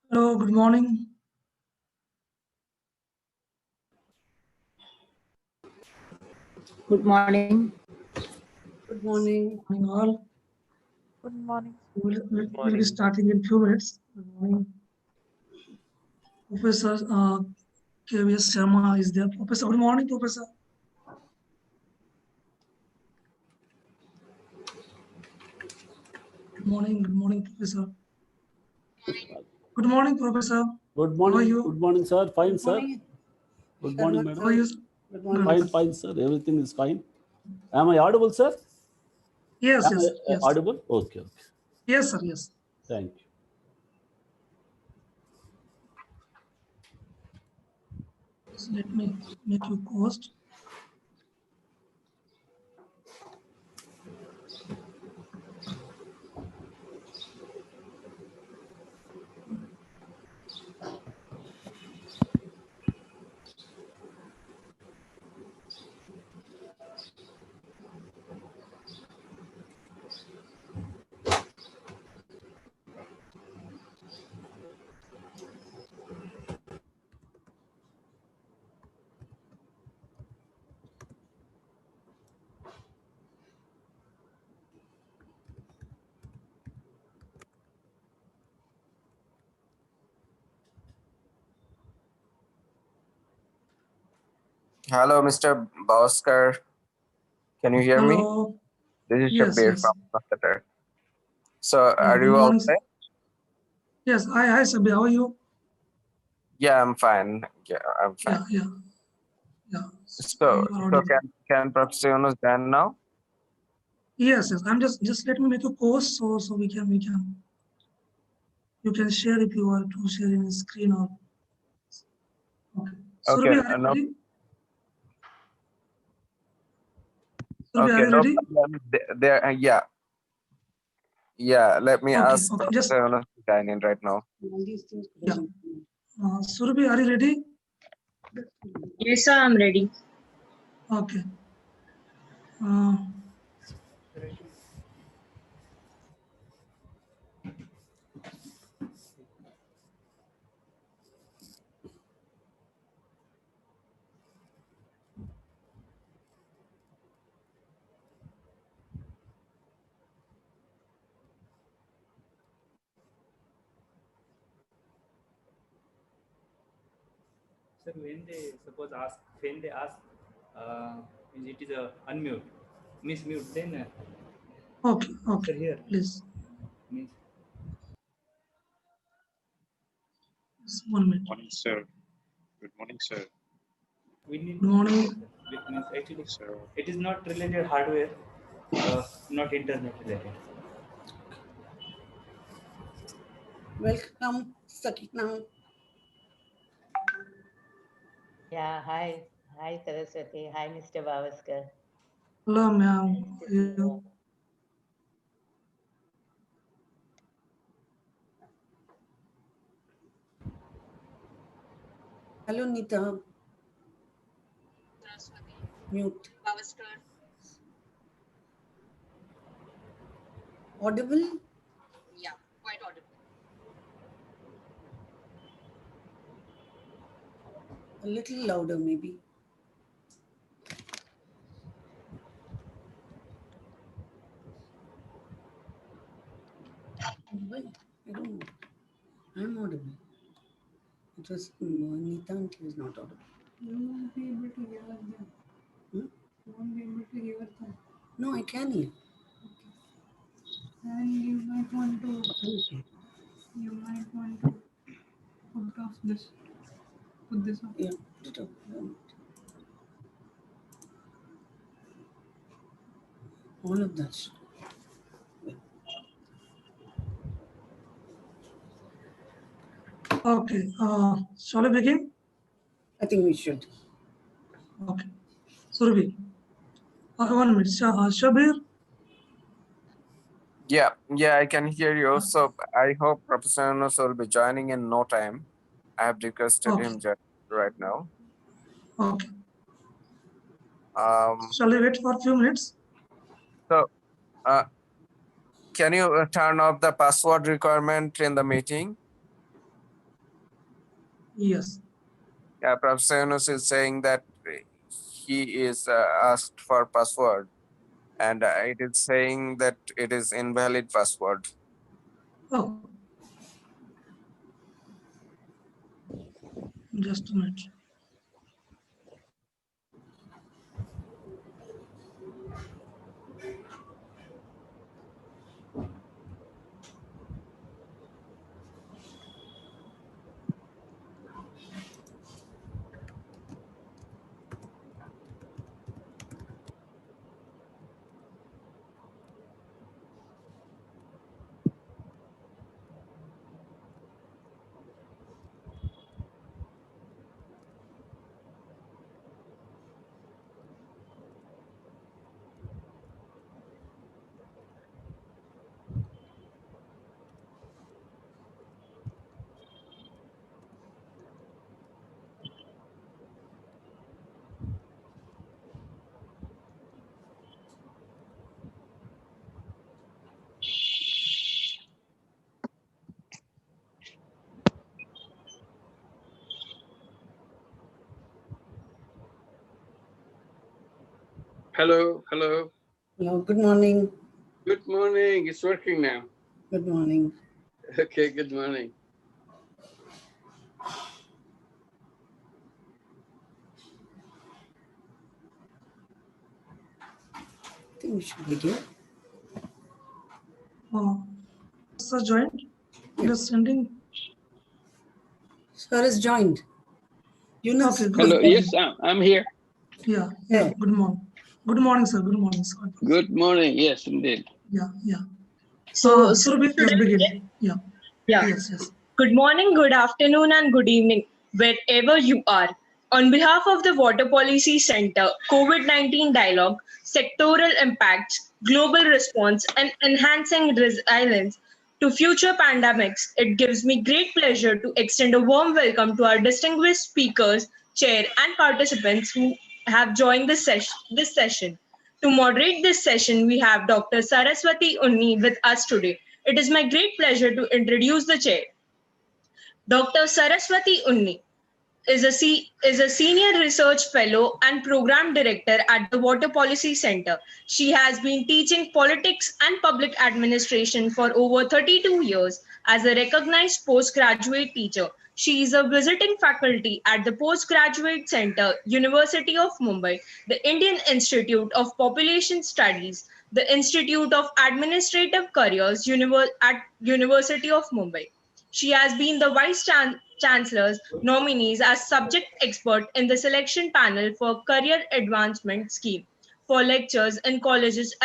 Hello, good morning. Good morning. Good morning. Morning all. Good morning. We'll be starting in few minutes. Good morning. Professor KVS Sharma is there. Professor, good morning, Professor. Good morning, Professor. Good morning, Professor. Good How are morning. you? Good morning, sir. Fine, Good sir. morning. Good morning, How are madam. you? Good morning. Fine, fine, sir. Everything is fine. Am I audible, sir? Yes, Am yes, I yes. audible? Okay, okay. Yes, sir, yes. Thank you. So let me make you host. Hello, Mr. Bhaskar. Can you hear me? Hello. This is Yes, Shabir yes. from Qatar. So, are Good you all morning. set? Yes, hi, Sabir. How are you? Yeah, I'm fine. Yeah, I'm fine. Yeah. So, You are audible. can Professor Yunus done now? Yes, yes. I'm just let me make a post so we can you can share if you want to share in the screen or okay. Okay, Surabhi, are you no, ready? Surabhi, okay, are you no ready? problem. There, yeah. Let me ask Okay. Just Professor Yunus to join in right now. All these things could yeah. have been- Surabhi, are you ready? Yes, sir, I'm ready. Okay. Uh, Sir, when they ask, means it is a unmute, means mute, then okay. sir here Please. means Just 1 minute. Morning, sir. Good morning, sir. we need Good morning. it means actually Sir, it is not related hardware, not internet related. Welcome, Sakina. Yeah, hi. Hi, Saraswati. Hi, Mr. Bavaskar. Hello, ma'am. Nice How to are see you? you. Hello, Nita. Mute. Audible? Yeah, quite audible. A little louder, maybe. Why? I don't know. I'm audible. It was Nita and he was not audible. You won't be able to hear us then. Hmm? You won't be able to hear them. No, I can hear. And you might want to Okay. put off this. Put this off. Yeah, put it up. All of that. Okay. Shall I begin? I think we should. Okay. Surabhi. 1 minute. Shabir. Yeah, I can hear you. So, I hope Professor Yunus will be joining in no time. I have requested Okay. him right now. Okay. Um, Shall I wait for a few minutes? so, can you turn off the password requirement in the meeting? Yes. Yeah, Professor Yunus is saying that he is asked for password, and it is saying that it is invalid password. Oh, just a minute. Hello, hello. Hello, good morning. Good morning. It's working now. Good morning. Okay, good morning. I think we should begin. Sir joined. Just sending. Sir is joined. Yunus. Okay, good. Hello. Yes, I'm here. Yeah, yeah. Good morning. Good morning, sir. Good morning, sir. Good morning. Yes, indeed. Yeah, yeah. So, Surabhi, please begin. Yeah. Yeah. Yes, yes. Good morning, good afternoon, and good evening, wherever you are. On behalf of the Water Policy Center, COVID-19 Dialogue, Sectoral Impacts, Global Response, and Enhancing Resilience to Future Pandemics, it gives me great pleasure to extend a warm welcome to our distinguished speakers, chair, and participants who have joined this session. To moderate this session, we have Dr. Saraswati Unni with us today. It is my great pleasure to introduce the chair. Dr. Saraswati Unni is a senior research fellow and program director at the Water Policy Center. She has been teaching politics and public administration for over 32 years as a recognized postgraduate teacher. She is a visiting faculty at the Postgraduate Center, University of Mumbai, the Indian Institute of Population Studies, the Institute of Administrative Careers at University of Mumbai. She has been the Chancellor's nominees as subject expert in the selection panel for Career Advancement Scheme for lectures in colleges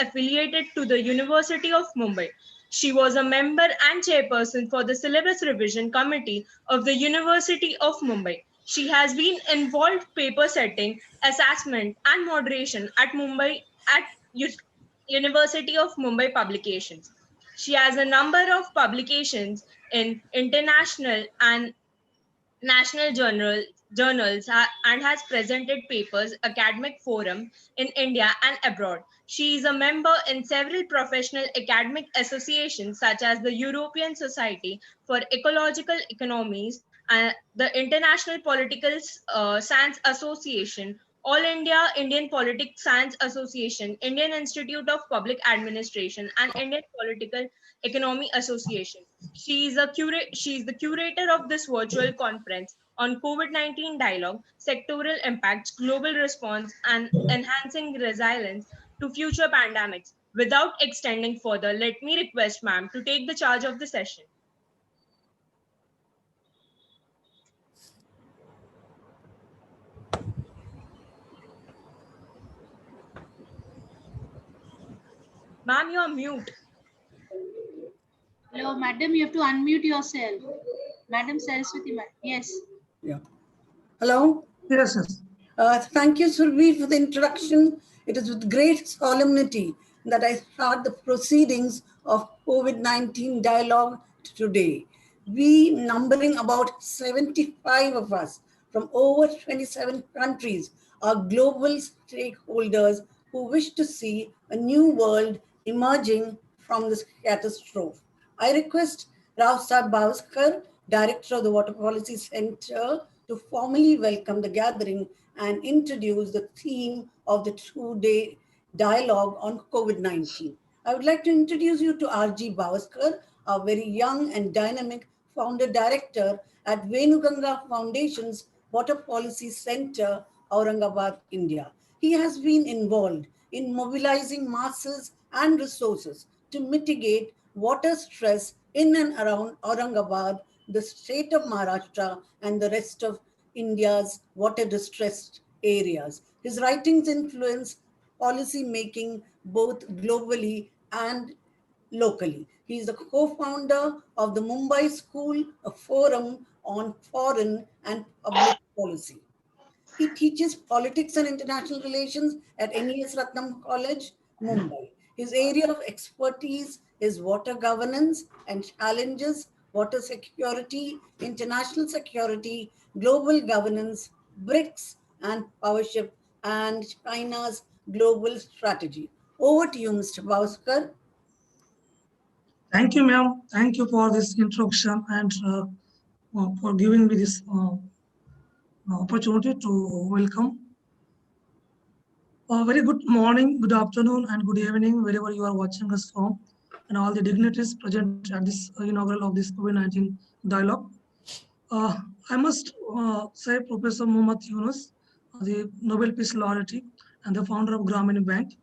affiliated to the University of Mumbai. She was a member and chairperson for the Syllabus Revision Committee of the University of Mumbai. She has been involved paper setting, assessment, and moderation at University of Mumbai Publications. She has a number of publications in international and national journals and has presented papers academic forum in India and abroad. She is a member in several professional academic associations such as the European Society for Ecological Economies, the International Political Science Association, All India Indian Politics Science Association, Indian Institute of Public Administration, and Indian Political Economy Association. She is the curator of this virtual conference on COVID-19 Dialogue, Sectoral Impacts, Global Response, and Enhancing Resilience to Future Pandemics. Without extending further, let me request ma'am to take the charge of the session. Ma'am, you are mute. Hello, madam, you have to unmute yourself. Madam Saraswati, yes. Yeah. Hello. Yes, yes. Thank you, Surabhi, for the introduction. It is with great solemnity that I start the proceedings of COVID-19 dialogue today. We, numbering about 75 of us from over 27 countries, are global stakeholders who wish to see a new world emerging from this catastrophe. I request Rao Saab Bavaskar Director of the Water Policy Center, to formally welcome the gathering and introduce the theme of the two-day dialogue on COVID-19. I would like to introduce you to R.G. Bavaskar, a very young and dynamic founder director at Venuganga Foundation's Water Policy Center, Aurangabad, India. He has been involved in mobilizing masses and resources to mitigate water stress in and around Aurangabad, the state of Maharashtra, and the rest of India's water distressed areas. His writings influence policy making both globally and locally. He is the co-founder of the Mumbai School, a forum on foreign and public policy. He teaches politics and international relations at NES Ratnam College, Mumbai. His area of expertise is water governance and challenges, water security, international security, global governance, BRICS, and powership, and China's global strategy. Over to you, Mr. Bauskar. Thank you, ma'am. Thank you for this introduction and for giving me this opportunity to welcome. Very good morning, good afternoon, and good evening, wherever you are watching us from, and all the dignitaries present at this inaugural of this COVID-19 dialogue. I must say Professor Muhammad Yunus, the Nobel Peace Laureate and the founder of Grameen Bank,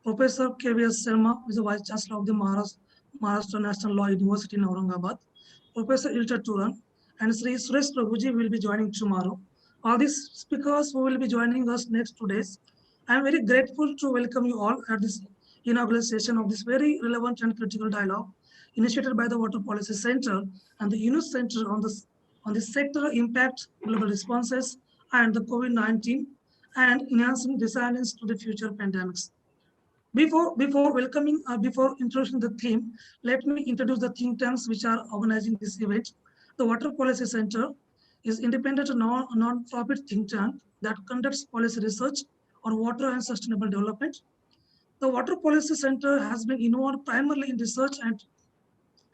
Professor K.V.S. Sharma, who is the Vice Chancellor of the Maharashtra National Law University in Aurangabad, Professor Ilta Turan, and Sri Suresh Prabhuji will be joining tomorrow. All these speakers who will be joining us next 2 days. I am very grateful to welcome you all at this inaugural session of this very relevant and critical dialogue initiated by the Water Policy Center and the Yunus Center on the sector impact, global responses, and the COVID-19 and enhancing resilience to the future pandemics. Before introducing the theme, let me introduce the think tanks which are organizing this event. The Water Policy Center is independent non-profit think tank that conducts policy research on water and sustainable development. The Water Policy Center has been involved primarily in research and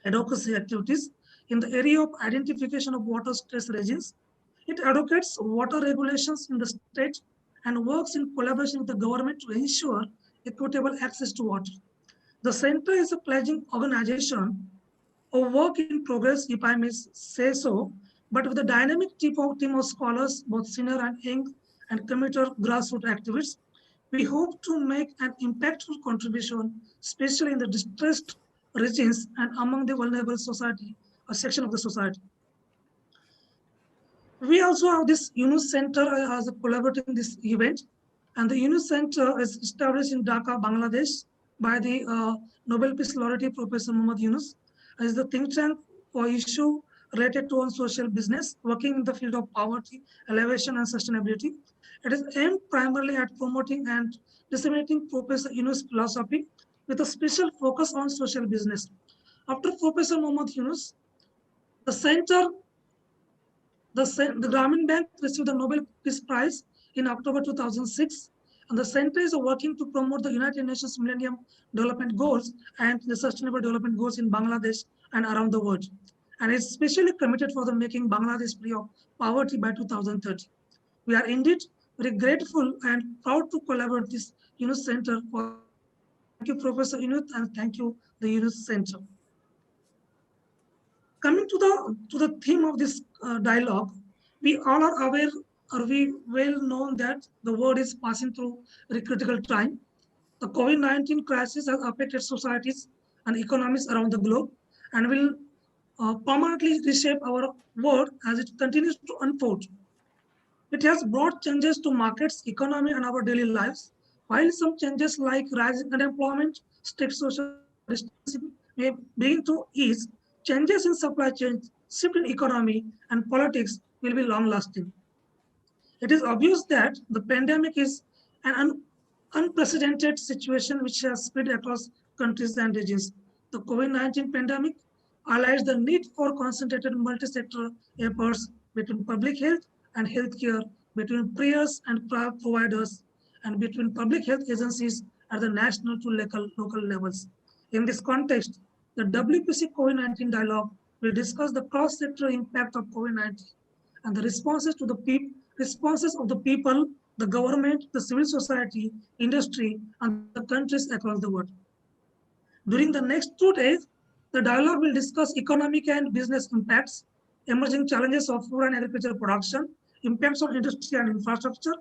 advocacy activities in the area of identification of water stress regimes. It advocates water regulations in the state and works in collaboration with the government to ensure equitable access to water. The center is a pledging organization of work in progress, if I may say so, but with a dynamic team of scholars, both senior and young, and committed grassroots activists. We hope to make an impactful contribution, especially in the distressed regions and among the vulnerable society, a section of the society. We also have this Yunus Center as collaborating this event, and the Yunus Center is established in Dhaka, Bangladesh, by the Nobel Peace Laureate Professor Muhammad Yunus, as the think tank for issue related to on social business, working in the field of poverty, elevation, and sustainability. It is aimed primarily at promoting and disseminating Professor Yunus' philosophy with a special focus on social business. After Professor Muhammad Yunus, the center, the Grameen Bank received the Nobel Peace Prize in October 2006, and the center is working to promote the United Nations Millennium Development Goals and the Sustainable Development Goals in Bangladesh and around the world, and is especially committed for the making Bangladesh free of poverty by 2030. We are indeed very grateful and proud to collaborate with this Yunus Center. Thank you, Professor Yunus, and thank you, the Yunus Center. Coming to the theme of this dialogue, we all are aware, or we well known that the world is passing through a critical time. The COVID-19 crisis has affected societies and economies around the globe and will permanently reshape our world as it continues to unfold. It has brought changes to markets, economy, and our daily lives. While some changes like rising unemployment, strict social distancing may begin to ease, changes in supply chains, shift in economy, and politics will be long-lasting. It is obvious that the pandemic is an unprecedented situation which has spread across countries and regions. The COVID-19 pandemic highlights the need for concentrated multi-sector efforts between public health and healthcare, between payers and providers, and between public health agencies at the national to local levels. In this context, the Wpc-Covid-19 Dialogue will discuss the cross-sector impact of COVID-19 and the responses of the people, the government, the civil society, industry, and the countries across the world. During the next 2 days, the dialogue will discuss economic and business impacts, emerging challenges of food and agriculture production, impacts on industry and infrastructure.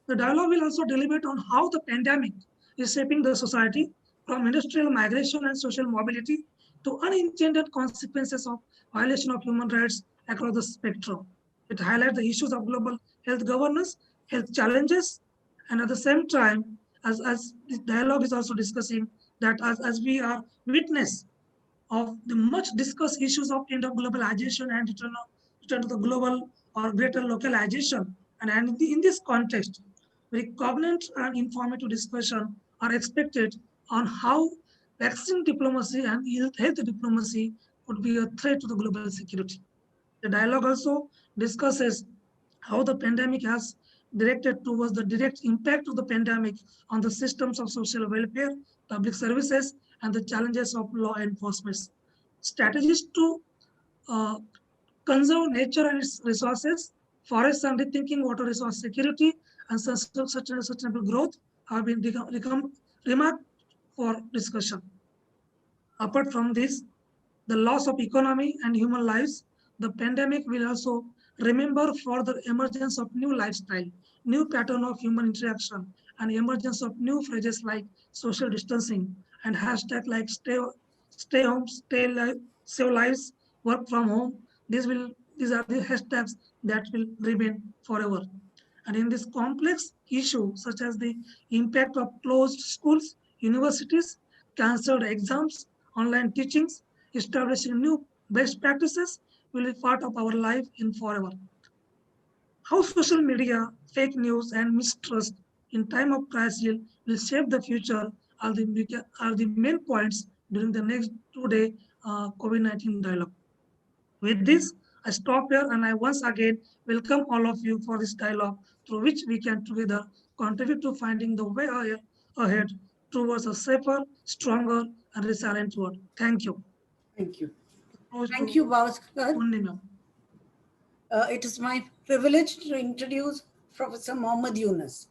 The dialogue will also deliberate on how the pandemic is shaping the society from industrial migration and social mobility to unintended consequences of violation of human rights across the spectrum. It highlights the issues of global health governance, health challenges, and at the same time, as the dialogue is also discussing that as we are witness of the much discussed issues of end of globalization and return to the global or greater localization. And in this context, very cognate and informative discussion are expected on how vaccine diplomacy and health diplomacy could be a threat to the global security. The dialogue also discusses how the pandemic has directed towards the direct impact of the pandemic on the systems of social welfare, public services, and the challenges of law enforcement. Strategies to uh, conserve nature and its resources, forests and rethinking water resource security, and sustainable growth have been remarked for discussion. Apart from this, the loss of economy and human lives, the pandemic will also remember for the emergence of new lifestyle, new pattern of human interaction, and emergence of new phrases like social distancing and hashtag like stay home, save lives, work from home. These are the hashtags that will remain forever. And in this complex issue, such as the impact of closed schools, universities, cancelled exams, online teachings, establishing new best practices will be part of our life in forever. How social media, fake news, and mistrust in time of crisis will shape the future are the main points during the next 2 day COVID-19 dialogue. With this, I stop here and I once again welcome all of you for this dialogue through which we can together contribute to finding the way ahead towards a safer, stronger, and resilient world. Thank you. Thank you. Close Thank to you, Bhaskar. Punni ma'am. It is my privilege to introduce Professor Mohammad Yunus.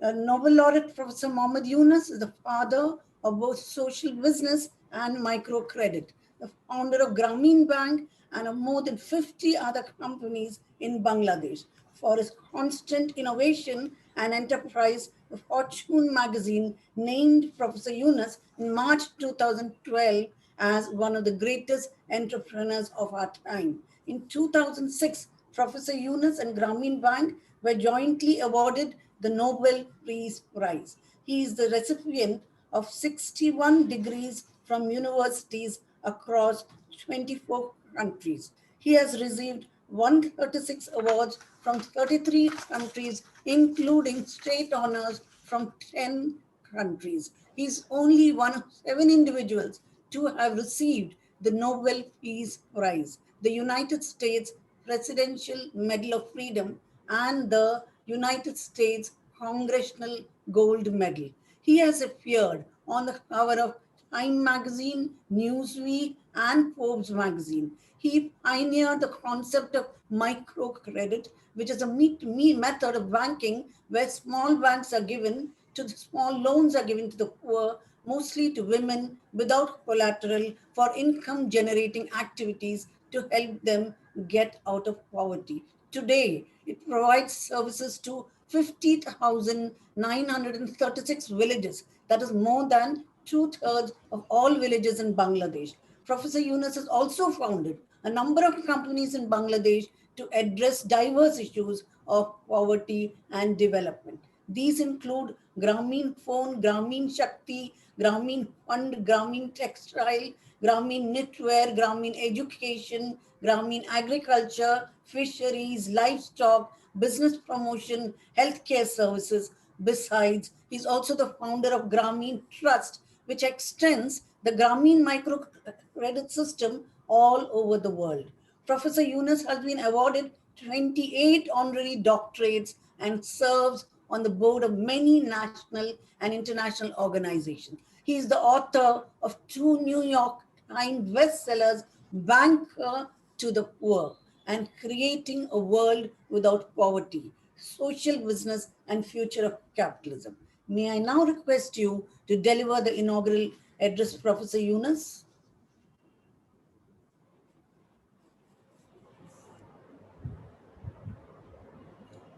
Nobel laureate Professor Mohammad Yunus is the father of both social business and microcredit, the founder of Grameen Bank and of more than 50 other companies in Bangladesh. For his constant innovation and enterprise, the Fortune magazine named Professor Yunus in March 2012 as one of the greatest entrepreneurs of our time. In 2006, Professor Yunus and Grameen Bank were jointly awarded the Nobel Peace Prize. He is the recipient of 61 degrees from universities across 24 countries. He has received 136 awards from 33 countries, including state honors from 10 countries. He is only one of 7 individuals to have received the Nobel Peace Prize, the United States Presidential Medal of Freedom, and the United States Congressional Gold Medal. He has appeared on the cover of Time magazine, Newsweek, and Forbes magazine. He pioneered the concept of microcredit, which is a method of banking where small banks are given to the small loans are given to the poor, mostly to women without collateral for income generating activities to help them get out of poverty. Today, it provides services to 50,936 villages. That is more than 2/3 of all villages in Bangladesh. Professor Yunus has also founded a number of companies in Bangladesh to address diverse issues of poverty and development. These include Grameen Phone, Grameen Shakti, Grameen Fund, Grameen Textile, Grameen Knitwear, Grameen Education, Grameen Agriculture, Fisheries, Livestock, Business Promotion, Healthcare Services. Besides, he's also the founder of Grameen Trust, which extends the Grameen microcredit system all over the world. Professor Yunus has been awarded 28 honorary doctorates and serves on the board of many national and international organizations. He is the author of 2 New York Times bestsellers, banker to the poor, and creating a world without poverty, social business, and future of capitalism. May I now request you to deliver the inaugural address, Professor Yunus?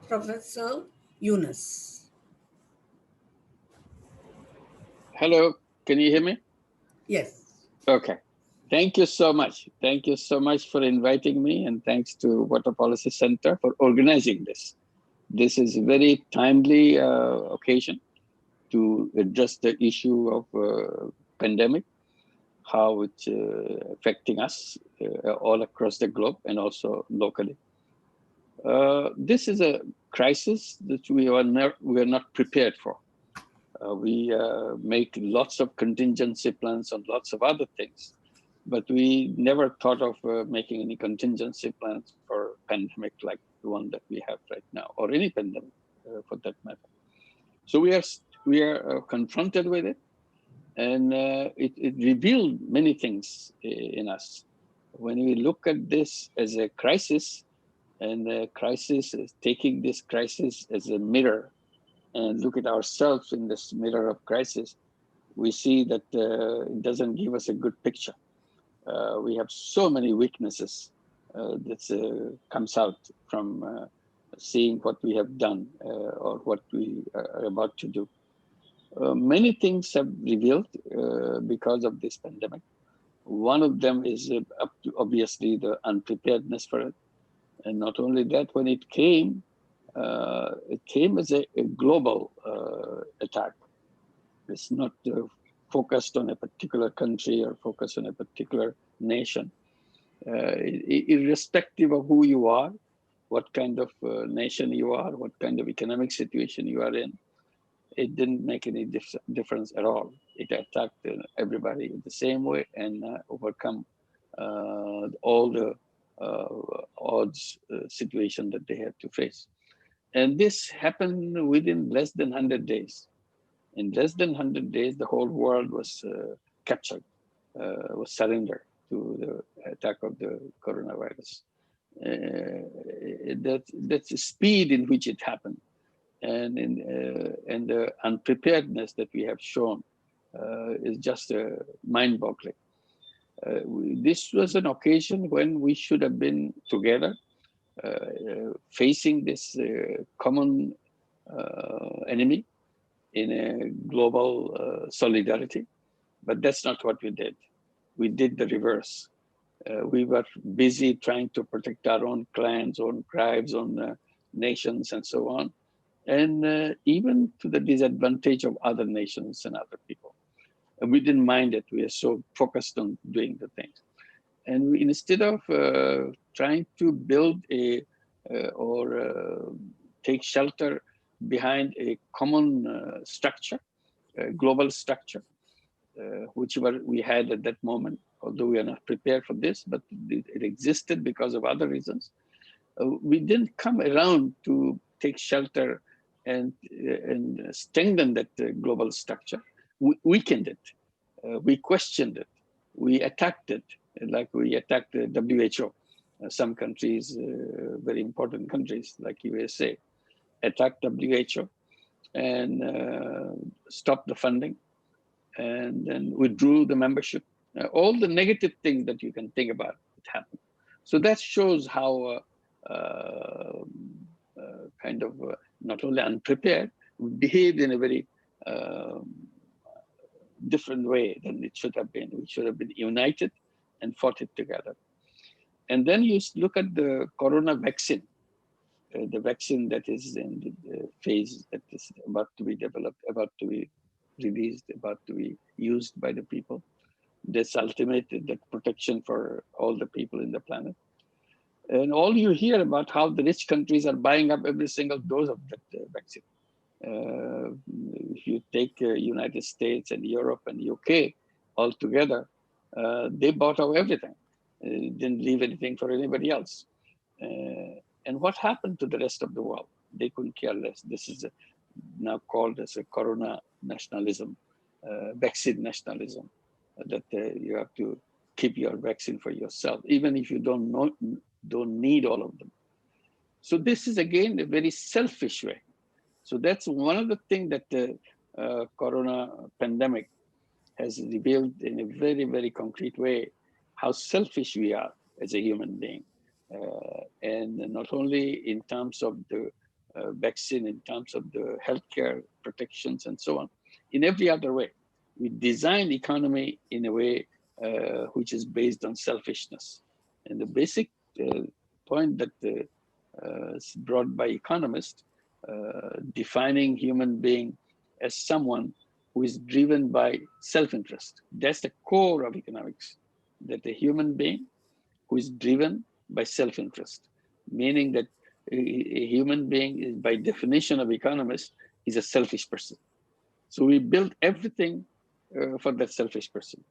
Professor Yunus. Hello, can you hear me? Yes. Okay. Thank you so much. Thank you so much for inviting me, and thanks to Water Policy Center for organizing this. This is a very timely occasion to address the issue of pandemic, how it's affecting us all across the globe and also locally. This is a crisis that we are not prepared for. We make lots of contingency plans on lots of other things, but we never thought of making any contingency plans for pandemic like the one that we have right now, or any pandemic for that matter. So we are confronted with it, and it revealed many things in us. When we look at this as a crisis, and the crisis is taking this crisis as a mirror, and look at ourselves in this mirror of crisis, we see that it doesn't give us a good picture. We have so many weaknesses that comes out from seeing what we have done or what we are about to do. Many things have revealed because of this pandemic. One of them is obviously the unpreparedness for it. And not only that, when it came as a global attack. It's not focused on a particular country or focused on a particular nation. Irrespective of who you are, what kind of nation you are, what kind of economic situation you are in, it didn't make any difference at all. It attacked everybody the same way and overcome all the odds situation that they had to face. And this happened within less than 100 days. In less than 100 days, the whole world was captured, was surrendered to the attack of the coronavirus. That's the speed in which it happened, and the unpreparedness that we have shown is just mind-boggling. This was an occasion when we should have been together, facing this common enemy in a global solidarity, but that's not what we did. We did the reverse. We were busy trying to protect our own clans, own tribes, own nations, and so on, and even to the disadvantage of other nations and other people. And we didn't mind it. We are so focused on doing the things. And we, instead of trying to build or take shelter behind a common structure, a global structure, which we had at that moment, although we are not prepared for this, but it existed because of other reasons. We didn't come around to take shelter and strengthen that global structure. We weakened it. We questioned it. We attacked it, like we attacked the WHO. Some countries, very important countries like USA, attacked WHO and stopped the funding and then withdrew the membership. All the negative things that you can think about, it happened. So that shows how kind of not only unprepared, we behaved in a very different way than it should have been. We should have been united and fought it together. And then you look at the corona vaccine, the vaccine that is in the phase that is about to be developed, about to be released, about to be used by the people. That's ultimated that protection for all the people in the planet. And all you hear about how the rich countries are buying up every single dose of that vaccine. If you take United States and Europe and UK all together, they bought out everything. Didn't leave anything for anybody else. And what happened to the rest of the world? They couldn't care less. This is now called as a corona nationalism, vaccine nationalism, that you have to keep your vaccine for yourself, even if you don't need all of them. So this is again a very selfish way. So that's one of the things that the corona pandemic has revealed in a very, very concrete way how selfish we are as a human being. And not only in terms of the vaccine, in terms of the healthcare protections and so on, in every other way. We design economy in a way which is based on selfishness. And the basic point that is brought by economists, defining human being as someone who is driven by self-interest. That's the core of economics, that a human being who is driven by self-interest, meaning that a human being is, by definition of economists, is a selfish person. So we built everything for that selfish person.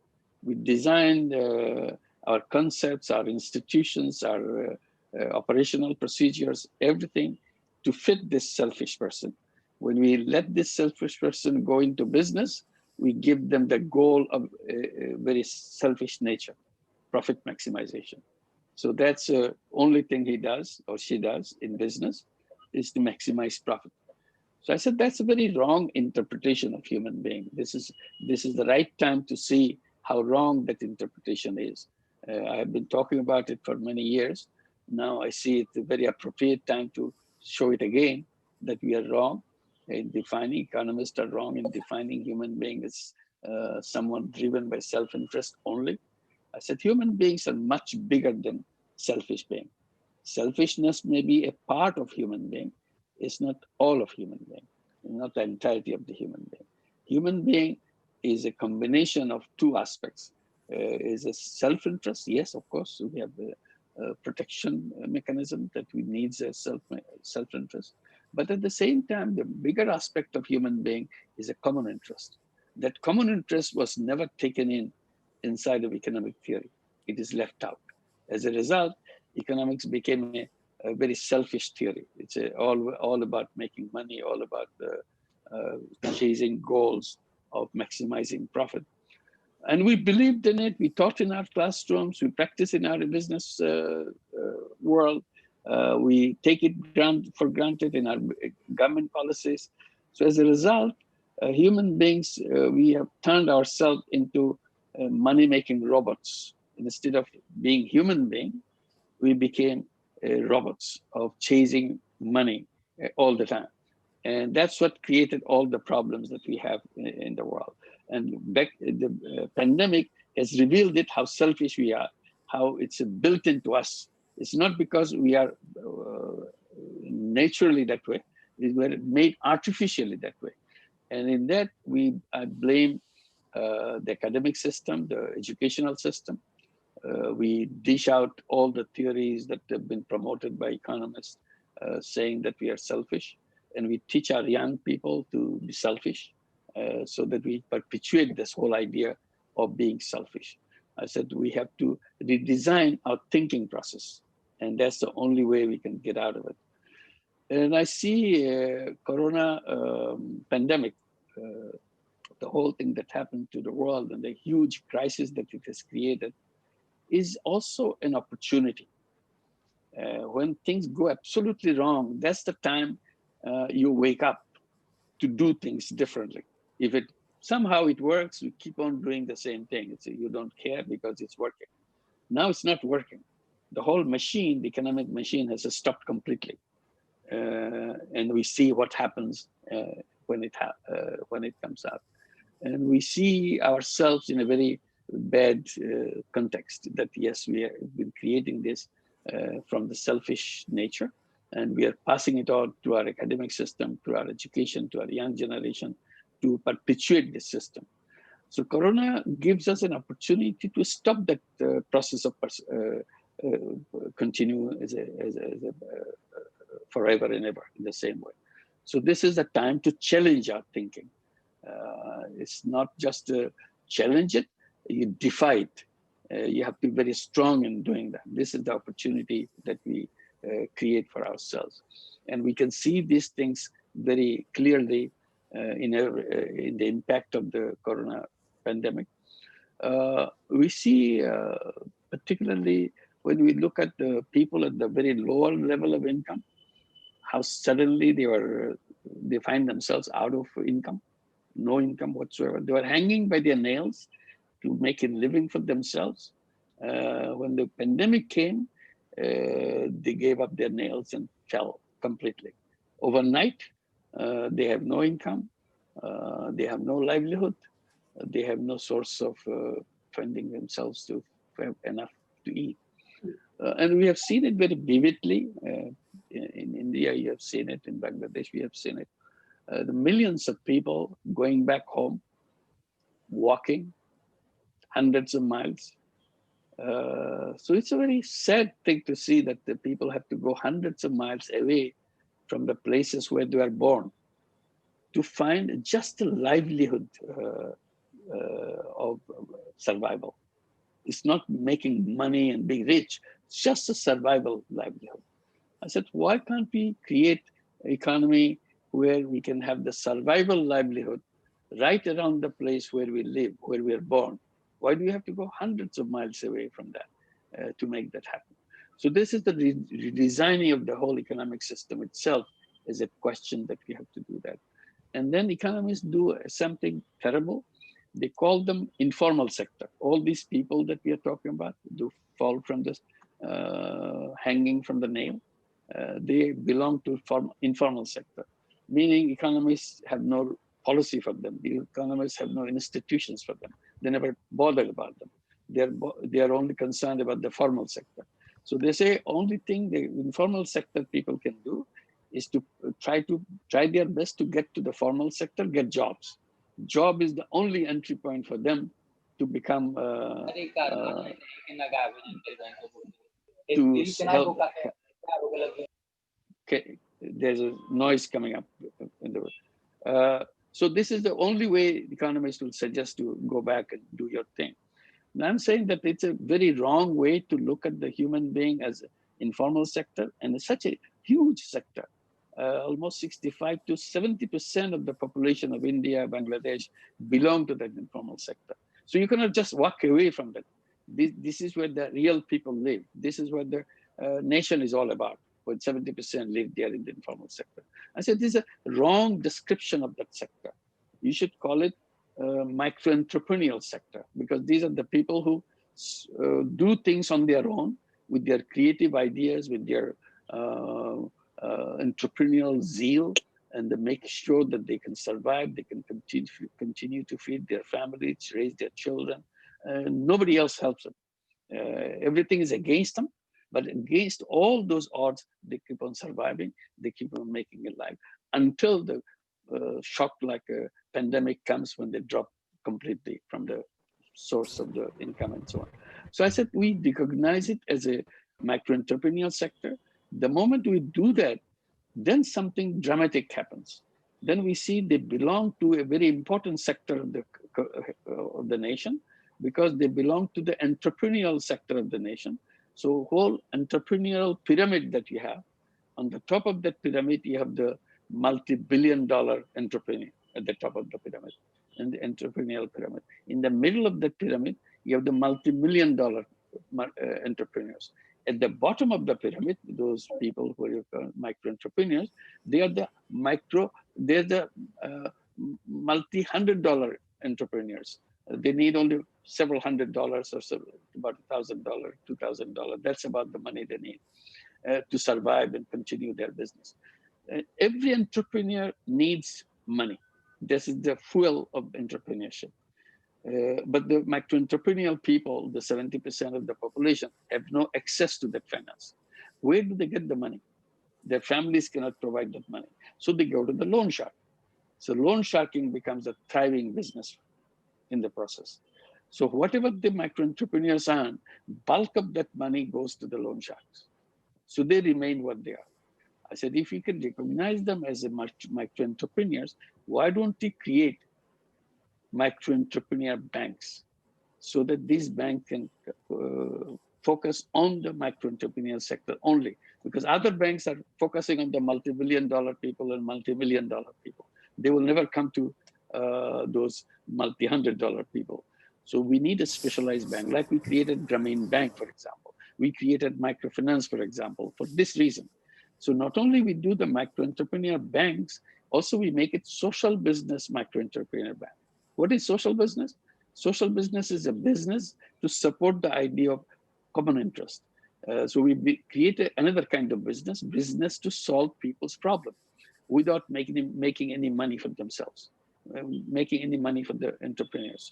We designed our concepts, our institutions, our operational procedures, everything to fit this selfish person. When we let this selfish person go into business, we give them the goal of a very selfish nature, profit maximization. So that's the only thing he does or she does in business is to maximize profit. So I said, that's a very wrong interpretation of human being. This is the right time to see how wrong that interpretation is. I have been talking about it for many years. Now I see it's a very appropriate time to show it again, that we are wrong in defining, economists are wrong in defining human being as someone driven by self-interest only. I said, human beings are much bigger than selfish being. Selfishness may be a part of human being. It's not all of human being, not the entirety of the human being. Human being is a combination of two aspects. Is a self-interest, yes, of course, we have the protection mechanism that we need a self-interest. But at the same time, the bigger aspect of human being is a common interest. That common interest was never taken inside of economic theory. It is left out. As a result, economics became a very selfish theory. It's all about making money, all about chasing goals of maximizing profit. And we believed in it. We taught in our classrooms. We practice in our business world. We take it for granted in our government policies. So as a result, human beings, we have turned ourselves into money-making robots. Instead of being human being, we became robots of chasing money all the time. And that's what created all the problems that we have in the world. And the pandemic has revealed it, how selfish we are, how it's built into us. It's not because we are naturally that way, we were made artificially that way. And in that, I blame the academic system, the educational system. We dish out all the theories that have been promoted by economists saying that we are selfish. And we teach our young people to be selfish so that we perpetuate this whole idea of being selfish. I said we have to redesign our thinking process. And that's the only way we can get out of it. And I see corona pandemic, the whole thing that happened to the world and the huge crisis that it has created is also an opportunity. When things go absolutely wrong, that's the time you wake up to do things differently. If it somehow it works, you keep on doing the same thing. You don't care because it's working. Now it's not working. The whole machine, the economic machine, has stopped completely. And we see what happens when it comes out. And we see ourselves in a very bad context that, yes, we have been creating this from the selfish nature, and we are passing it on to our academic system, to our education, to our young generation, to perpetuate this system. So Corona gives us an opportunity to stop that process of continue as a forever and ever in the same way. So this is a time to challenge our thinking. It's not just to challenge it, you defy it. You have to be very strong in doing that. This is the opportunity that we create for ourselves. And we can see these things very clearly in the impact of the corona pandemic. We see, particularly when we look at the people at the very lower level of income, how suddenly they find themselves out of income, no income whatsoever. They were hanging by their nails to make a living for themselves. When the pandemic came, they gave up their nails and fell completely. Overnight, they have no income, they have no livelihood, they have no source of funding themselves to have enough to eat. And we have seen it very vividly. In India, you have seen it. In Bangladesh, we have seen it. The millions of people going back home, walking hundreds of miles. So it's a very sad thing to see that the people have to go hundreds of miles away from the places where they are born to find just a livelihood of survival. It's not making money and being rich, it's just a survival livelihood. I said, why can't we create an economy where we can have the survival livelihood right around the place where we live, where we are born? Why do we have to go hundreds of miles away from that to make that happen? So this is the redesigning of the whole economic system itself is a question that we have to do that. And then economists do something terrible. They call them informal sector. All these people that we are talking about do fall from this hanging from the nail. They belong to informal sector, meaning economists have no policy for them. The economists have no institutions for them. They never bother about them. They are only concerned about the formal sector. So they say only thing the informal sector people can do is to try their best to get to the formal sector, get jobs. Job is the only entry point for them to become to help. Okay, there's a noise coming up in the so this is the only way economists will suggest to go back and do your thing. And I'm saying that it's a very wrong way to look at the human being as an informal sector, and it's such a huge sector. Almost 65 to 70% of the population of India, Bangladesh belong to that informal sector. So you cannot just walk away from that. This is where the real people live. This is what the nation is all about, when 70% live there in the informal sector. I said, this is a wrong description of that sector. You should call it micro-entrepreneurial sector, because these are the people who do things on their own with their creative ideas, with their entrepreneurial zeal, and they make sure that they can survive, they can continue to feed their families, raise their children. Nobody else helps them. Everything is against them, but against all those odds, they keep on surviving, they keep on making it live until the shock like a pandemic comes, when they drop completely from the source of the income and so on. So I said, we recognize it as a micro-entrepreneurial sector. The moment we do that, then something dramatic happens. Then we see they belong to a very important sector of the nation, because they belong to the entrepreneurial sector of the nation. So whole entrepreneurial pyramid that you have, on the top of that pyramid, you have the multi-billion-dollar entrepreneur at the top of the pyramid, and the entrepreneurial pyramid. In the middle of that pyramid, you have the multi-million-dollar entrepreneurs. At the bottom of the pyramid, those people who are micro-entrepreneurs, they are the multi-$100 entrepreneurs. They need only several $100 or so, about $1,000, $2,000. That's about the money they need to survive and continue their business. Every entrepreneur needs money. This is the fuel of entrepreneurship. But the micro-entrepreneurial people, the 70% of the population, have no access to that finance. Where do they get the money? Their families cannot provide that money. So they go to the loan shark. So loan sharking becomes a thriving business in the process. So whatever the micro-entrepreneurs earn, bulk of that money goes to the loan sharks. So they remain what they are. I said, if you can recognize them as a micro-entrepreneurs, why don't we create micro-entrepreneur banks, so that these banks can focus on the micro-entrepreneurial sector only, because other banks are focusing on the multi-billion-dollar people and multi-million-dollar people. They will never come to those multi-$100 people. So we need a specialized bank, like we created Grameen Bank, for example. We created microfinance, for example, for this reason. So not only we do the micro-entrepreneur banks, also we make it social business micro-entrepreneur bank. What is social business? Social business is a business to support the idea of common interest. So we create another kind of business to solve people's problem without making any money for themselves, making any money for the entrepreneurs.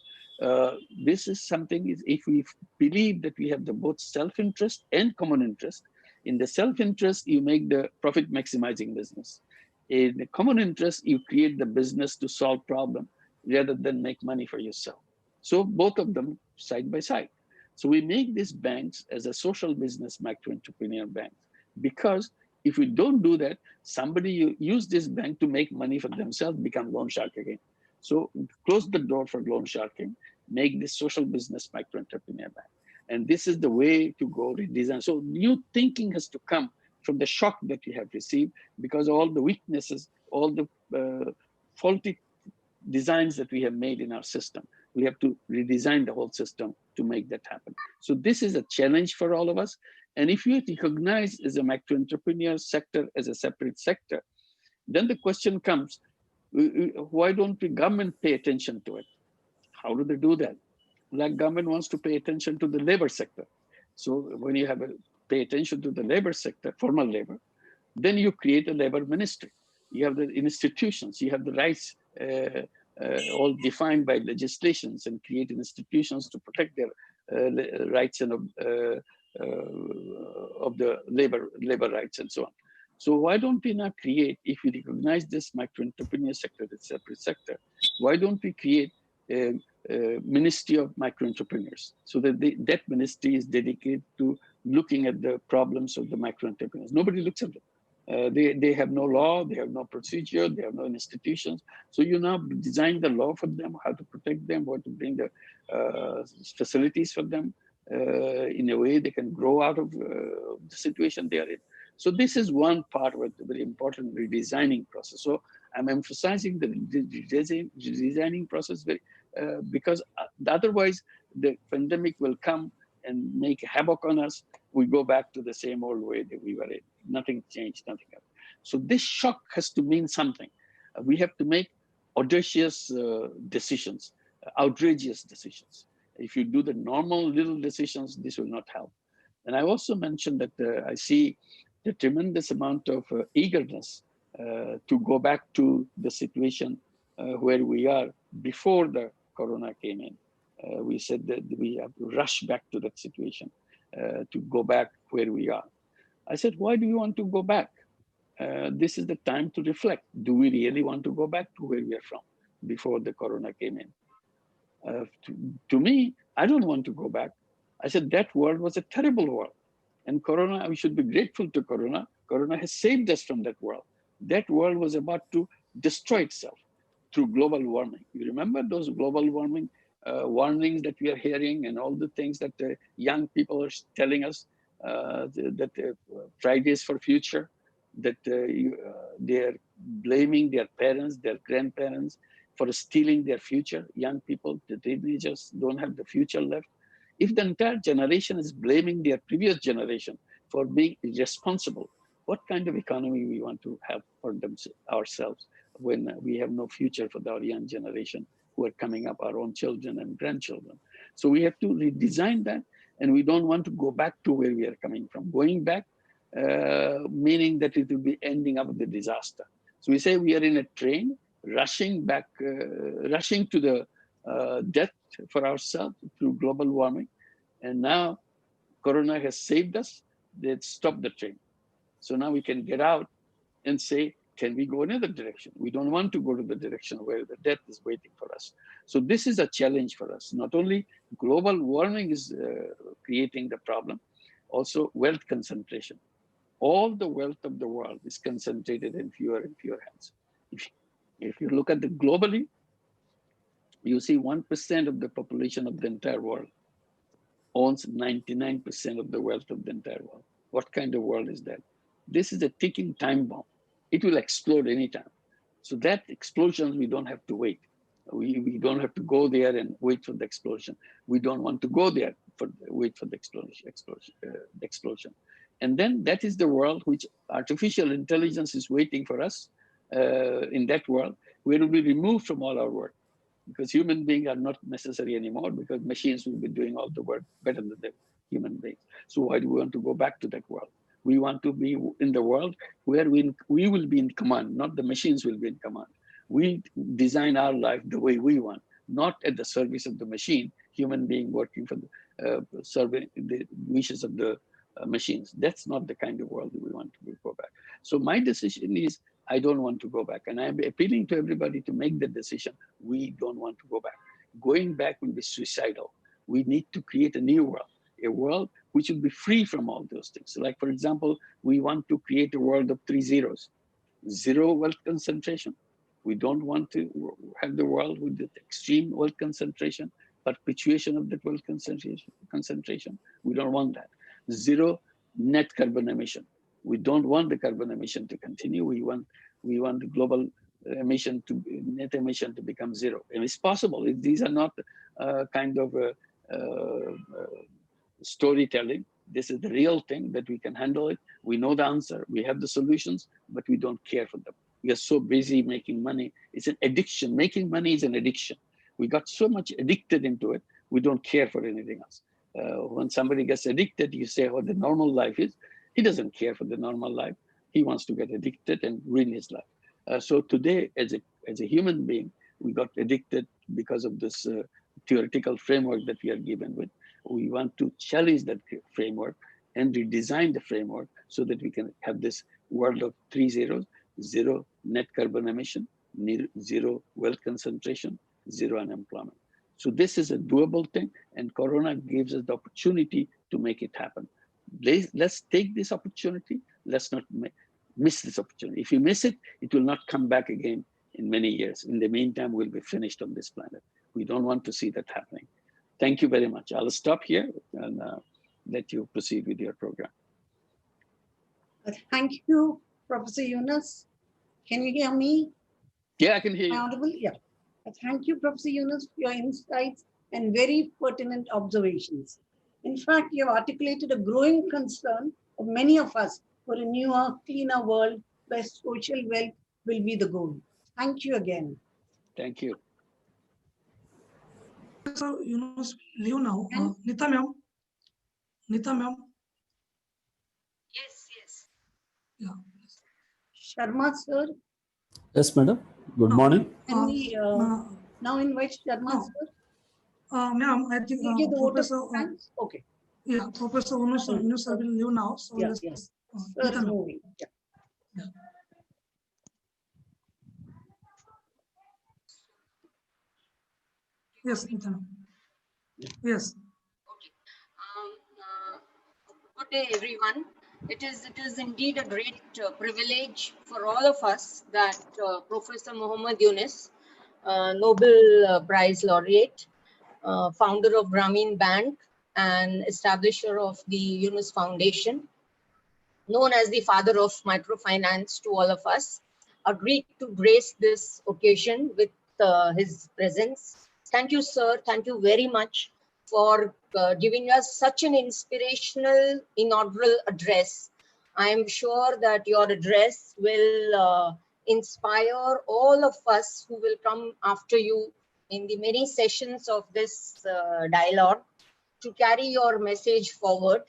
This is something, if we believe that we have the both self-interest and common interest. In the self-interest, you make the profit maximizing business. In the common interest, you create the business to solve problem rather than make money for yourself. So both of them side by side. So we make these banks as a social business micro-entrepreneur banks, because if we don't do that, somebody use this bank to make money for themselves, become loan shark again. So close the door for loan sharking, make this social business micro-entrepreneur bank. And this is the way to go redesign. So new thinking has to come from the shock that you have received, because all the weaknesses, all the faulty designs that we have made in our system, we have to redesign the whole system to make that happen. So this is a challenge for all of us. And if you recognize as a micro-entrepreneur sector as a separate sector, then the question comes, why don't the government pay attention to it? How do they do that? Like government wants to pay attention to the labor sector. So when you have pay attention to the labor sector, formal labor, then you create a labor ministry. You have the institutions, you have the rights all defined by legislations, and create institutions to protect their rights and of the labor rights and so on. So why don't we now create, if we recognize this micro-entrepreneur sector as a separate sector, why don't we create a ministry of micro-entrepreneurs, so that that ministry is dedicated to looking at the problems of the micro-entrepreneurs. Nobody looks at them. They have no law, they have no procedure, they have no institutions. So you now design the law for them, how to protect them, how to bring the facilities for them in a way they can grow out of the situation they are in. So this is one part of the very important redesigning process. So I'm emphasizing the redesigning process because otherwise the pandemic will come and make havoc on us. We go back to the same old way that we were in. Nothing changed, nothing else. So this shock has to mean something. We have to make audacious decisions, outrageous decisions. If you do the normal little decisions, this will not help. And I also mentioned that I see the tremendous amount of eagerness to go back to the situation where we are before the corona came in. We said that we have to rush back to that situation to go back where we are. I said, why do you want to go back? This is the time to reflect. Do we really want to go back to where we are from before the corona came in? To me, I don't want to go back. I said, that world was a terrible world. And corona, we should be grateful to corona. Corona has saved us from that world. That world was about to destroy itself through global warming. You remember those global warming warnings that we are hearing, and all the things that young people are telling us, that Fridays for future, that they are blaming their parents, their grandparents for stealing their future. Young people, the teenagers don't have the future left. If the entire generation is blaming their previous generation for being irresponsible, what kind of economy we want to have for ourselves when we have no future for our young generation who are coming up, our own children and grandchildren? So we have to redesign that, and we don't want to go back to where we are coming from. Going back, meaning that it will be ending up with a disaster. So we say we are in a train, rushing back, rushing to the death for ourselves through global warming. And now corona has saved us. They stopped the train. So now we can get out and say, can we go another direction? We don't want to go to the direction where the death is waiting for us. So this is a challenge for us. Not only global warming is creating the problem, also wealth concentration. All the wealth of the world is concentrated in fewer and fewer hands. If you look at the globally, you see 1% of the population of the entire world owns 99% of the wealth of the entire world. What kind of world is that? This is a ticking time bomb. It will explode anytime. So that explosion, we don't have to wait. We don't have to go there and wait for the explosion. We don't want to go there for wait for the explosion. And then that is the world which artificial intelligence is waiting for us in that world, where we will be removed from all our work, because human beings are not necessary anymore, because machines will be doing all the work better than the human beings. So why do we want to go back to that world? We want to be in the world where we will be in command, not the machines will be in command. We design our life the way we want, not at the service of the machine, human being working for the serving the wishes of the machines. That's not the kind of world we want to go back. So my decision is, I don't want to go back. And I'm appealing to everybody to make the decision. We don't want to go back. Going back will be suicidal. We need to create a new world, a world which will be free from all those things. So like, for example, we want to create a world of 3 zeros. 0 wealth concentration. We don't want to have the world with the extreme wealth concentration, perpetuation of that wealth concentration. We don't want that. 0 net carbon emission. We don't want the carbon emission to continue. We want the global emission to net emission to become 0. And it's possible. These are not kind of storytelling. This is the real thing that we can handle it. We know the answer. We have the solutions, but we don't care for them. We are so busy making money. It's an addiction. Making money is an addiction. We got so much addicted into it. We don't care for anything else. When somebody gets addicted, you say what the normal life is. He doesn't care for the normal life. He wants to get addicted and ruin his life. So today, as a human being, we got addicted because of this theoretical framework that we are given with. We want to challenge that framework and redesign the framework so that we can have this world of 3 zeros: 0 net carbon emission, 0 wealth concentration, 0 unemployment. So this is a doable thing, and Corona gives us the opportunity to make it happen. Let's take this opportunity. Let's not miss this opportunity. If you miss it, it will not come back again in many years. In the meantime, we'll be finished on this planet. We don't want to see that happening. Thank you very much. I'll stop here and let you proceed with your program. Thank you, Professor Yunus. Can you hear me? Yeah, I can hear you. Audible? Yeah. Thank you, Professor Yunus, for your insights and very pertinent observations. In fact, you have articulated a growing concern of many of us for a newer, cleaner world where social wealth will be the goal. Thank you again. Thank you. So, leave now. Nita ma'am. Yes. Yeah. Sharma sir. Yes, madam. Good morning. Can we now invite Sharma sir? Ma'am, I think We'll give the vote of Professor. thanks. Okay. Yeah, Professor Yunus sir will leave now. So Yeah, let's. yes. Sir is moving. Yeah. Yeah. Yes, Nita ma'am. Yes. Okay. Good day, everyone. It is indeed a great privilege for all of us that Professor Muhammad Yunus, Nobel Prize laureate, founder of Grameen Bank and establisher of the Yunus Foundation, known as the father of microfinance to all of us, agreed to grace this occasion with his presence. Thank you, sir. Thank you very much for giving us such an inspirational inaugural address. I am sure that your address will inspire all of us who will come after you in the many sessions of this dialogue to carry your message forward.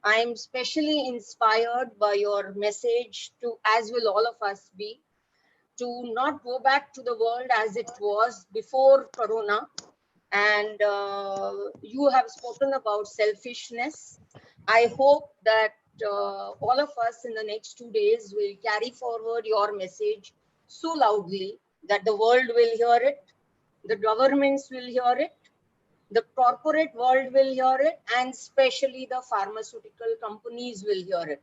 I am specially inspired by your message to, as will all of us be, to not go back to the world as it was before Corona. And you have spoken about selfishness. I hope that all of us in the next 2 days will carry forward your message so loudly that the world will hear it, the governments will hear it, the corporate world will hear it, and especially the pharmaceutical companies will hear it,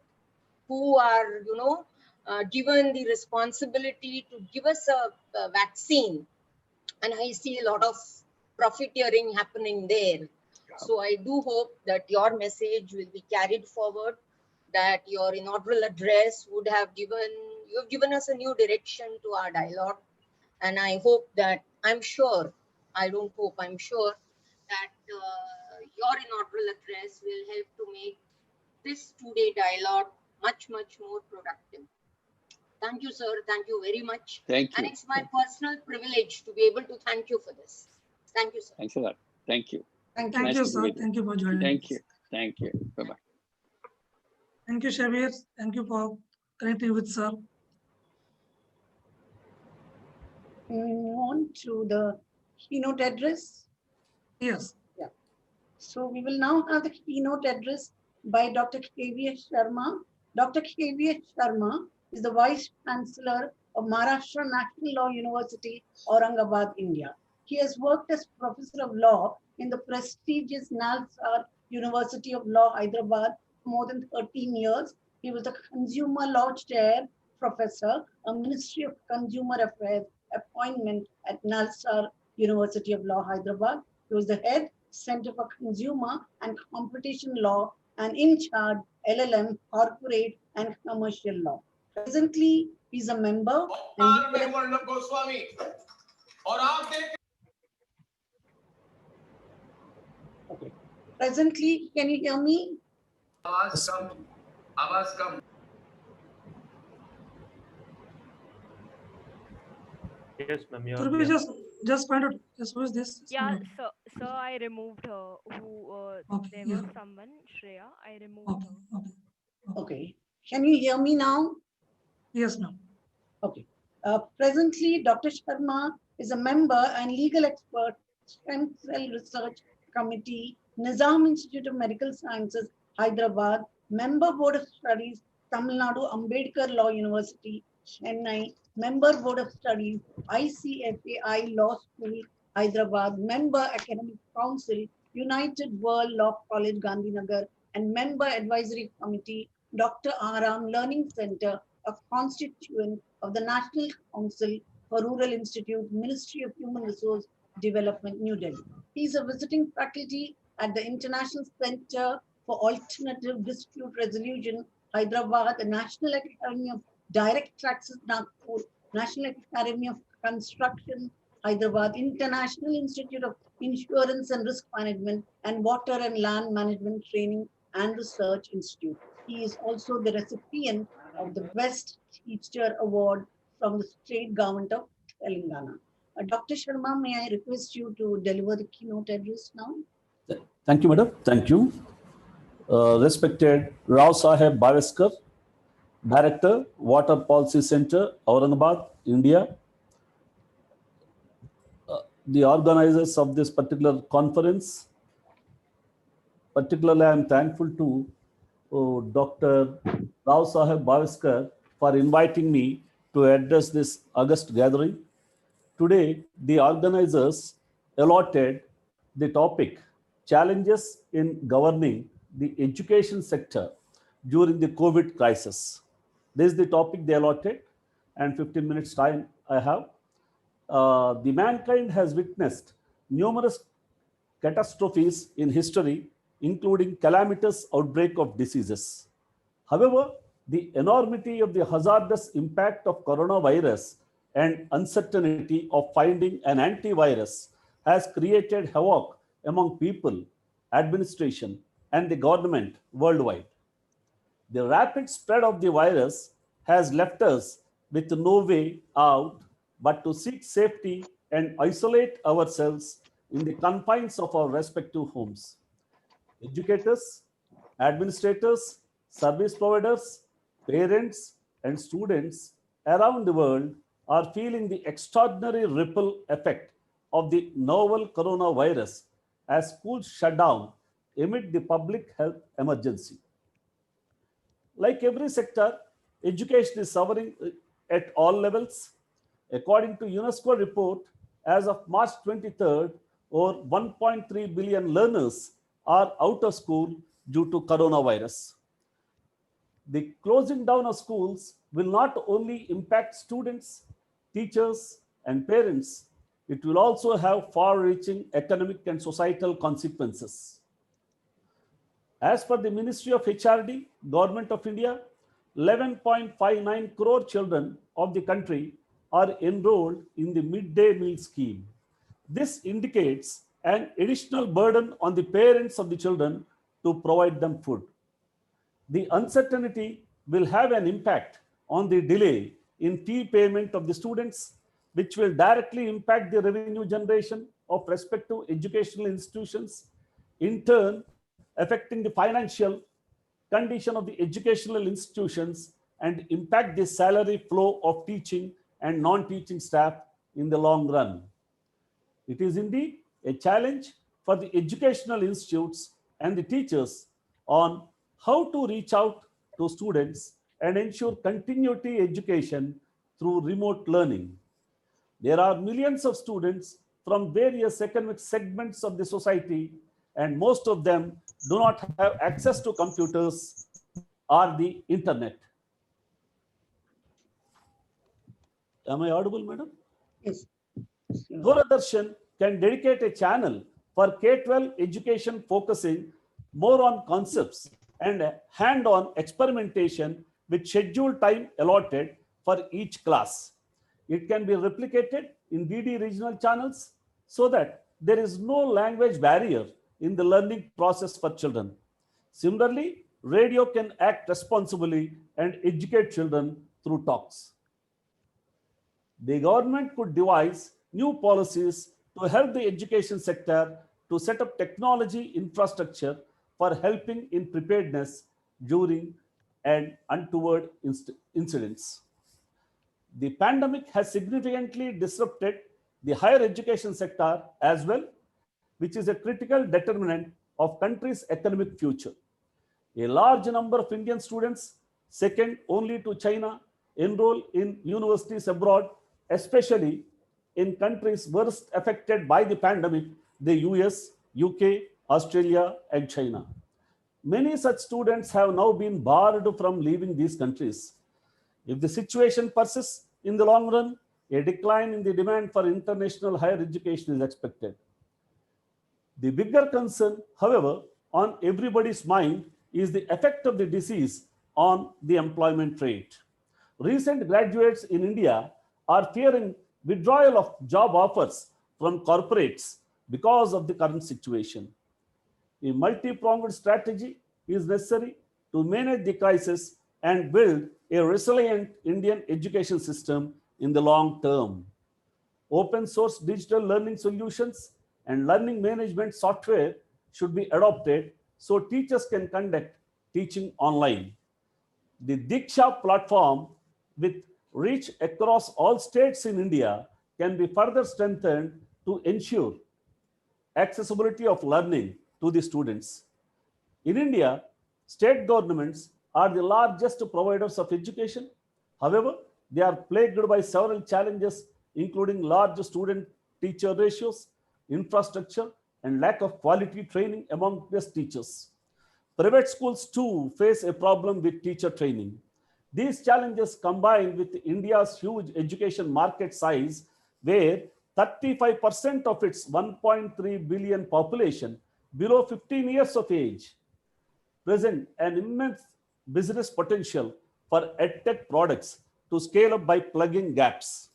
who are, given the responsibility to give us a vaccine. And I see a lot of profiteering happening there. So I do hope that your message will be carried forward, that your inaugural address you have given us a new direction to our dialogue. And I hope that I'm sure, I don't hope, I'm sure that your inaugural address will help to make this two-day dialogue much, much more productive. Thank you, sir. Thank you very much. Thank And you. it's my personal privilege to be able to thank you for this. Thank you, sir. Thanks a lot. Thank you. Thank Thank you. Nice you, to be sir. with you. Thank you for joining Thank us. you. Thank you. Bye-bye. Thank you, Shabir. Thank you for connecting with sir. Moving on to the keynote address. Yes. Yeah. So we will now have the keynote address by Dr. K.V.S. Sharma. Dr. K.V.S. Sharma is the Vice Chancellor of Maharashtra National Law University, Aurangabad, India. He has worked as Professor of Law in the prestigious Nalsar University of Law, Hyderabad, for more than 13 years. He was the Consumer Law Chair Professor, a Ministry of Consumer Affairs appointment at Nalsar University of Law, Hyderabad. He was the head Center for Consumer and Competition Law and in charge LLM, Corporate and Commercial Law. Presently, he's a member. Okay. Presently, can you hear me? Yes, ma'am. Could we just find out who is this? Yeah, so I removed her. There was someone, Shreya. I removed her. Okay. Can you hear me now? Yes, ma'am. Okay. Presently, Dr. Sharma is a member and legal expert, Stem Cell Research Committee, Nizam Institute of Medical Sciences, Hyderabad, member Board of Studies, Tamil Nadu Ambedkar Law University, Chennai, member Board of Studies, ICFAI Law School, Hyderabad, member Academic Council, United World Law College, Gandhinagar, and member Advisory Committee, Dr. Aram Learning Center, a constituent of the National Council for Rural Institute, Ministry of Human Resource Development, New Delhi. He is a visiting faculty at the International Center for Alternative Dispute Resolution, Hyderabad, the National Academy of Direct Taxes, Nagpur, National Academy of Construction, Hyderabad, International Institute of Insurance and Risk Management, and Water and Land Management Training and Research Institute. He is also the recipient of the Best Teacher Award from the state government of Telangana. Dr. Sharma, may I request you to deliver the keynote address now? Thank you, madam. Thank you. Respected Rao Saheb Bhaveskar, Director, Water Policy Center, Aurangabad, India. The organizers of this particular conference, particularly I am thankful to Dr. Rao Saheb Bhaveskar for inviting me to address this August gathering. Today, the organizers allotted the topic, Challenges in Governing the Education Sector During the COVID Crisis. This is the topic they allotted, and 15 minutes time I have. The mankind has witnessed numerous catastrophes in history, including calamitous outbreak of diseases. However, the enormity of the hazardous impact of coronavirus and uncertainty of finding an antivirus has created havoc among people, administration, and the government worldwide. The rapid spread of the virus has left us with no way out but to seek safety and isolate ourselves in the confines of our respective homes. Educators, administrators, service providers, parents, and students around the world are feeling the extraordinary ripple effect of the novel coronavirus as schools shut down amid the public health emergency. Like every sector, education is suffering at all levels. According to UNESCO report, as of March 23rd, over 1.3 billion learners are out of school due to coronavirus. The closing down of schools will not only impact students, teachers, and parents, it will also have far-reaching economic and societal consequences. As per the Ministry of HRD, Government of India, 11.59 crore children of the country are enrolled in the midday meal scheme. This indicates an additional burden on the parents of the children to provide them food. The uncertainty will have an impact on the delay in fee payment of the students, which will directly impact the revenue generation of respective educational institutions, in turn affecting the financial condition of the educational institutions and impact the salary flow of teaching and non-teaching staff in the long run. It is indeed a challenge for the educational institutes and the teachers on how to reach out to students and ensure continuity education through remote learning. There are millions of students from various economic segments of the society, and most of them do not have access to computers or the internet. Am I audible, madam? Yes. Doordarshan can dedicate a channel for K-12 education focusing more on concepts and hand-on experimentation with scheduled time allotted for each class. It can be replicated in DD regional channels so that there is no language barrier in the learning process for children. Similarly, radio can act responsibly and educate children through talks. The government could devise new policies to help the education sector to set up technology infrastructure for helping in preparedness during and untoward incidents. The pandemic has significantly disrupted the higher education sector as well, which is a critical determinant of country's economic future. A large number of Indian students, second only to China, enroll in universities abroad, especially in countries worst affected by the pandemic, the US, UK, Australia, and China. Many such students have now been barred from leaving these countries. If the situation persists in the long run, a decline in the demand for international higher education is expected. The bigger concern, however, on everybody's mind is the effect of the disease on the employment rate. Recent graduates in India are fearing withdrawal of job offers from corporates because of the current situation. A multi-pronged strategy is necessary to manage the crisis and build a resilient Indian education system in the long term. Open source digital learning solutions and learning management software should be adopted so teachers can conduct teaching online. The Diksha platform with reach across all states in India can be further strengthened to ensure accessibility of learning to the students. In India, state governments are the largest providers of education. However, they are plagued by several challenges, including large student-teacher ratios, infrastructure, and lack of quality training among these teachers. Private schools too face a problem with teacher training. These challenges combined with India's huge education market size, where 35% of its 1.3 billion population below 15 years of age present an immense business potential for edtech products to scale up by plugging gaps.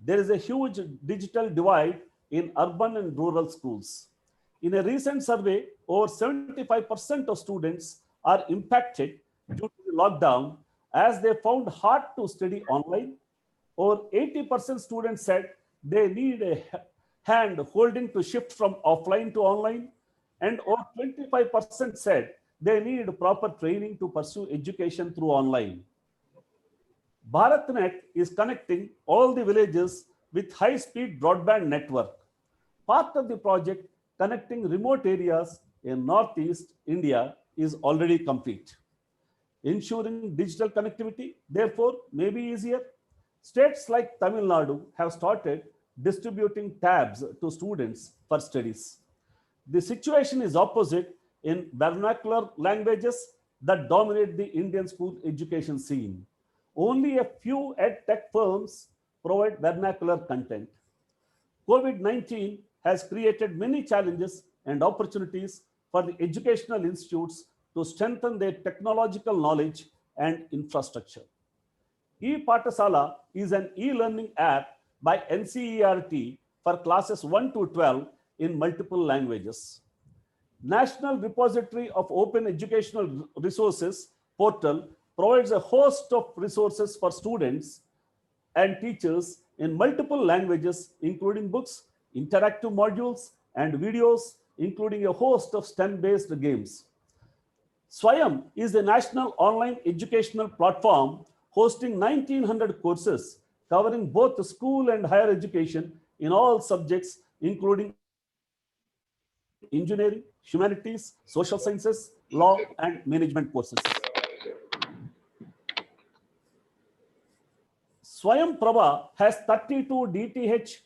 There is a huge digital divide in urban and rural schools. In a recent survey, over 75% of students are impacted due to the lockdown as they found hard to study online. Over 80% students said they need a hand holding to shift from offline to online, and over 25% said they need proper training to pursue education through online. BharatNet is connecting all the villages with high-speed broadband network. Part of the project connecting remote areas in Northeast India is already complete. Ensuring digital connectivity, therefore, may be easier. States like Tamil Nadu have started distributing tabs to students for studies. The situation is opposite in vernacular languages that dominate the Indian school education scene. Only a few edtech firms provide vernacular content. COVID-19 has created many challenges and opportunities for the educational institutes to strengthen their technological knowledge and infrastructure. E-Patasala is an e-learning app by NCERT for classes 1 to 12 in multiple languages. National Repository of Open Educational Resources portal provides a host of resources for students and teachers in multiple languages, including books, interactive modules, and videos, including a host of STEM-based games. Swayam is a national online educational platform hosting 1900 courses covering both school and higher education in all subjects, including engineering, humanities, social sciences, law, and management courses. Swayam Prabha has 32 DTH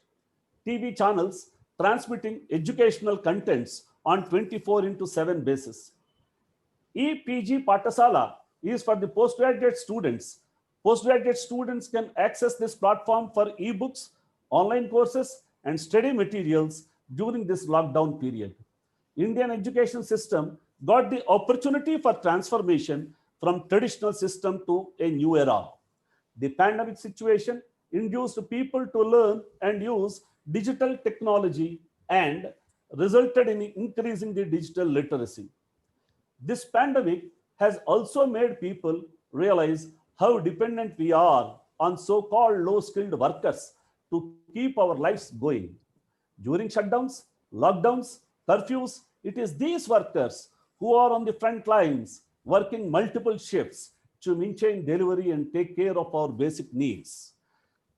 TV channels transmitting educational contents on 24/7 basis. EPG Patasala is for the postgraduate students. Postgraduate students can access this platform for ebooks, online courses, and study materials during this lockdown period. Indian education system got the opportunity for transformation from traditional system to a new era. The pandemic situation induced people to learn and use digital technology and resulted in increasing the digital literacy. This pandemic has also made people realize how dependent we are on so-called low-skilled workers to keep our lives going. During shutdowns, lockdowns, curfews, it is these workers who are on the front lines working multiple shifts to maintain delivery and take care of our basic needs.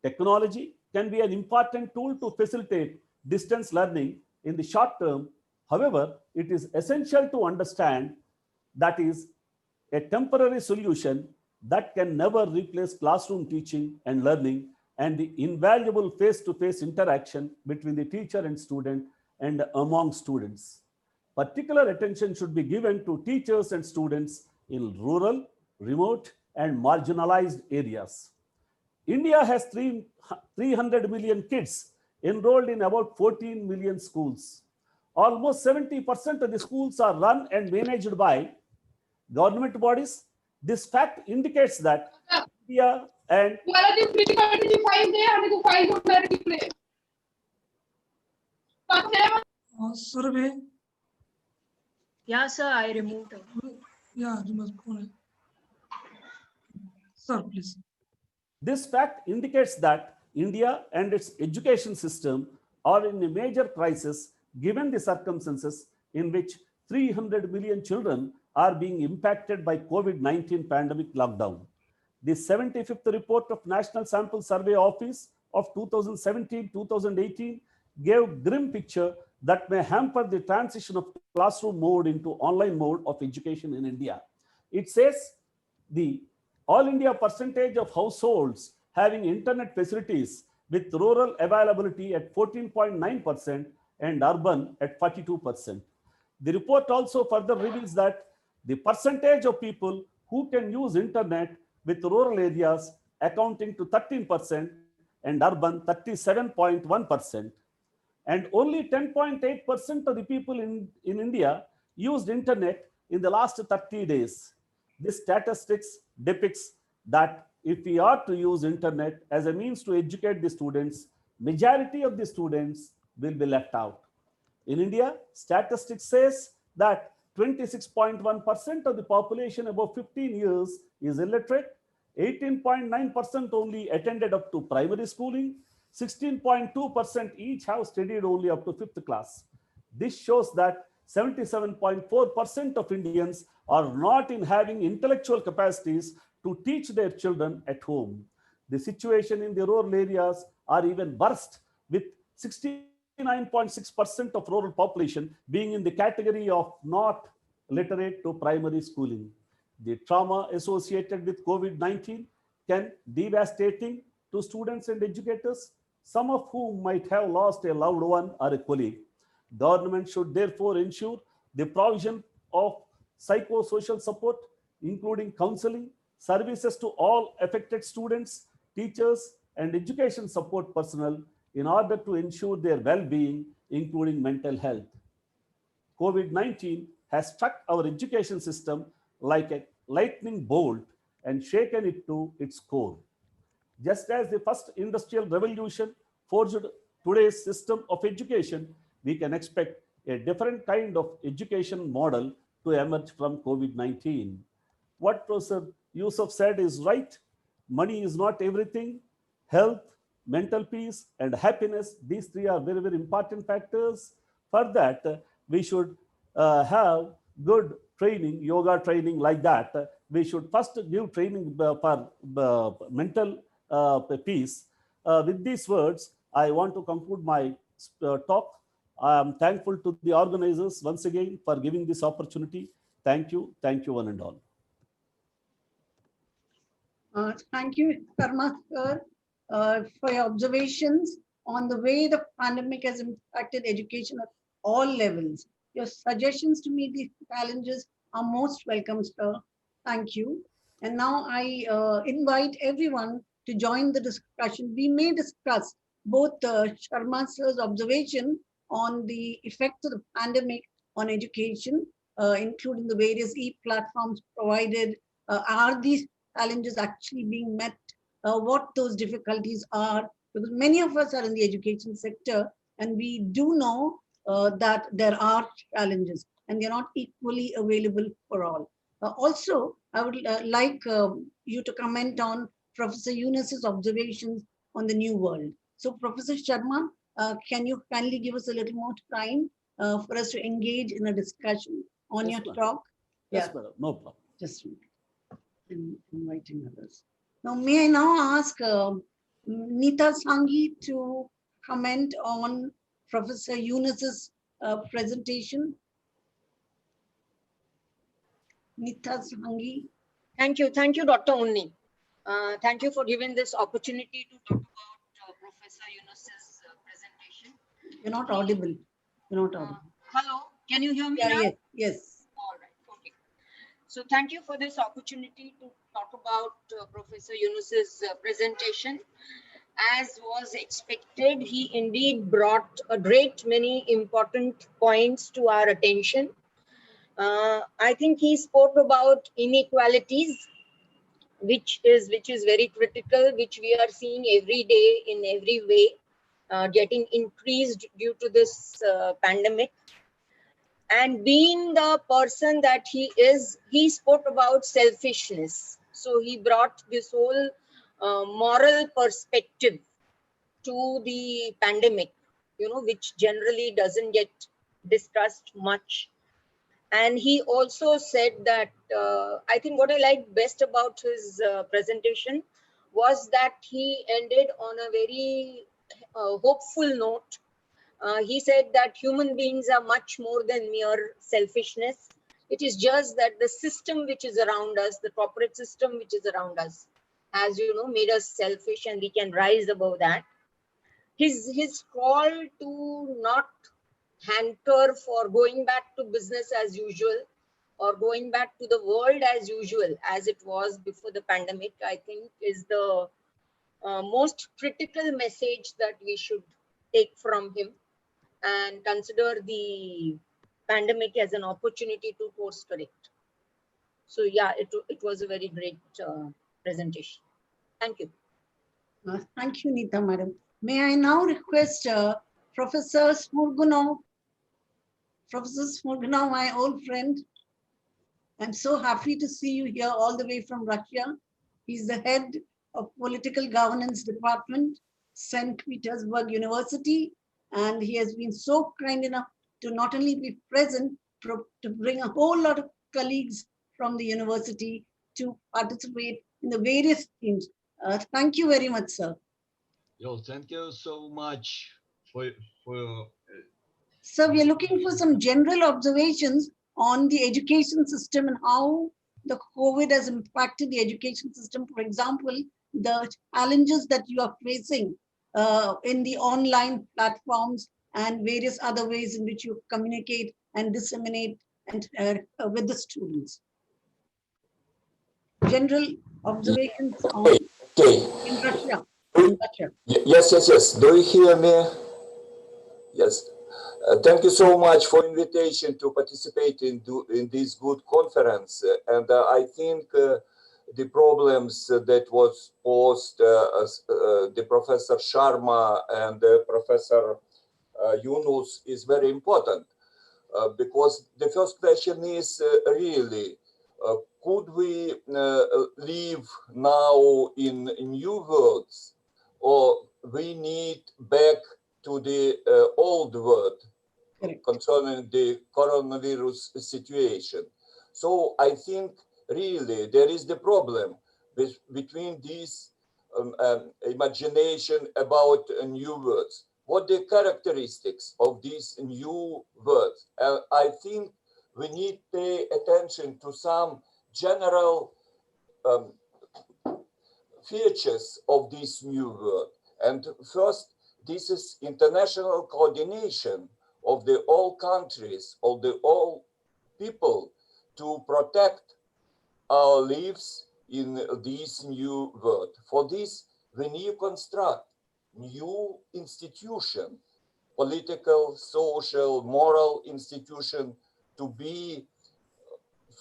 Technology can be an important tool to facilitate distance learning in the short term. However, it is essential to understand that is a temporary solution that can never replace classroom teaching and learning and the invaluable face-to-face interaction between the teacher and student and among students. Particular attention should be given to teachers and students in rural, remote, and marginalized areas. India has 300 million kids enrolled in about 14 million schools. Almost 70% of the schools are run and managed by government bodies. This fact indicates that India and Survey. Yeah, sir, I removed her. Yeah, you must go ahead. Sir, please. This fact indicates that India and its education system are in a major crisis given the circumstances in which 300 million children are being impacted by COVID-19 pandemic lockdown. The 75th report of National Sample Survey Office of 2017-2018 gave grim picture that may hamper the transition of classroom mode into online mode of education in India. It says the all India percentage of households having internet facilities with rural availability at 14.9% and urban at 42%. The report also further reveals that the percentage of people who can use internet with rural areas accounting to 13% and urban 37.1%. And only 10.8% of the people in India used internet in the last 30 days. This statistics depicts that if we are to use internet as a means to educate the students, majority of the students will be left out. In India, statistics says that 26.1% of the population above 15 years is illiterate, 18.9% only attended up to primary schooling, 16.2% each have studied only up to 5th class. This shows that 77.4% of Indians are not in having intellectual capacities to teach their children at home. The situation in the rural areas are even worse, with 69.6% of rural population being in the category of not literate to primary schooling. The trauma associated with COVID-19 can be devastating to students and educators, some of whom might have lost a loved one or a colleague. Government should therefore ensure the provision of psychosocial support, including counseling, services to all affected students, teachers, and education support personnel in order to ensure their well-being, including mental health. COVID-19 has struck our education system like a lightning bolt and shaken it to its core. Just as the first industrial revolution forged today's system of education, we can expect a different kind of education model to emerge from COVID-19. What Professor Yusuf said is right. Money is not everything. Health, mental peace, and happiness, these three are very, very important factors. For that, we should have good training, yoga training like that. We should first give training for mental peace. With these words, I want to conclude my talk. I am thankful to the organizers once again for giving this opportunity. Thank you one and all. Thank you, Karma sir, for your observations on the way the pandemic has impacted education at all levels. Your suggestions to meet these challenges are most welcome, sir. Thank you. And now I invite everyone to join the discussion. We may discuss both Sharma sir's observation on the effects of the pandemic on education, including the various e-platforms provided. Are these challenges actually being met, what those difficulties are, because many of us are in the education sector and we do know that there are challenges and they're not equally available for all. Also, I would like you to comment on Professor Yunus's observations on the new world. So Professor Sharma, can you kindly give us a little more time for us to engage in a discussion on Yes, your talk? Yes, madam. No problem. Just inviting others. Now, may I now ask Neeta Sanghi to comment on Professor Yunus's presentation? Neeta Sanghi. Thank you, Dr. Unni. Thank you for giving this opportunity to talk about Professor Yunus's presentation. You're not audible. You're not audible. Hello, can you hear me now? Yes, yes. All right, okay. So thank you for this opportunity to talk about Professor Yunus's presentation. As was expected, he indeed brought a great many important points to our attention. I think he spoke about inequalities, which is very critical, which we are seeing every day in every way, getting increased due to this pandemic. And being the person that he is, he spoke about selfishness. So he brought this whole moral perspective to the pandemic, which generally doesn't get discussed much. And he also said that, I think what I liked best about his presentation was that he ended on a very hopeful note. He said that human beings are much more than mere selfishness. It is just that the system which is around us, the corporate system which is around us, has made us selfish, and we can rise above that. His call to not hanker for going back to business as usual or going back to the world as usual as it was before the pandemic, I think is the most critical message that we should take from him, and consider the pandemic as an opportunity to course correct. So yeah, it was a very great presentation. Thank you. Thank you, Neeta, madam. May I now request Professor Smurgunov. Professor Smurgunov, my old friend. I'm so happy to see you here all the way from Russia. He's the head of Political Governance Department, St. Petersburg University, and he has been so kind enough to not only be present, to bring a whole lot of colleagues from the university to participate in the various teams. Thank you very much, sir. Yo, thank you so much for So we are looking for some general observations on the education system and how the COVID has impacted the education system. For example, the challenges that you are facing in the online platforms and various other ways in which you communicate and disseminate and with the students. General observations on in Russia. Yes. Do you hear me? Yes. Thank you so much for invitation to participate in this good conference. And I think the problems that was posed the Professor Sharma and Professor Yunus is very important. Because the first question is really, could we live now in new worlds, or we need back to the old world concerning the coronavirus situation? So I think really there is the problem between this imagination about new words. What the characteristics of these new words? I think we need to pay attention to some general features of this new word. And first, this is international coordination of the all countries, of the all people to protect our lives in this new world. For this, we need to construct new institution, political, social, moral institution to be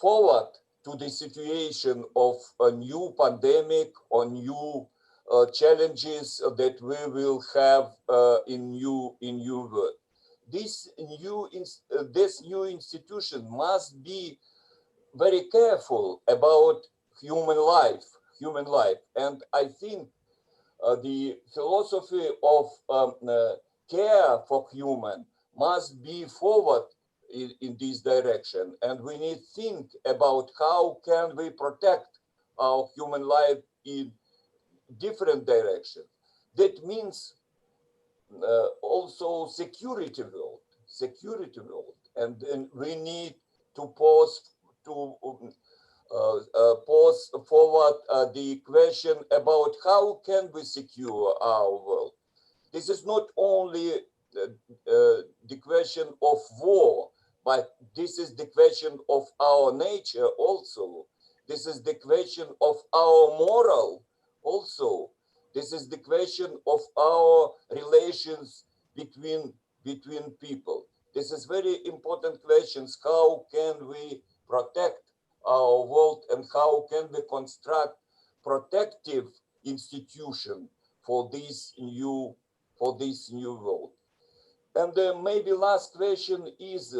forward to the situation of a new pandemic or new challenges that we will have in new world. This new institution must be very careful about human life, and I think the philosophy of care for human must be forward in this direction, and we need to think about how can we protect our human life in different directions. That means also security world, and then we need to pose forward the question about how can we secure our world. This is not only the question of war, but this is the question of our nature also. This is the question of our moral also. This is the question of our relations between people. This is very important questions. How can we protect our world, and how can we construct protective institution for this new world? And maybe last question is,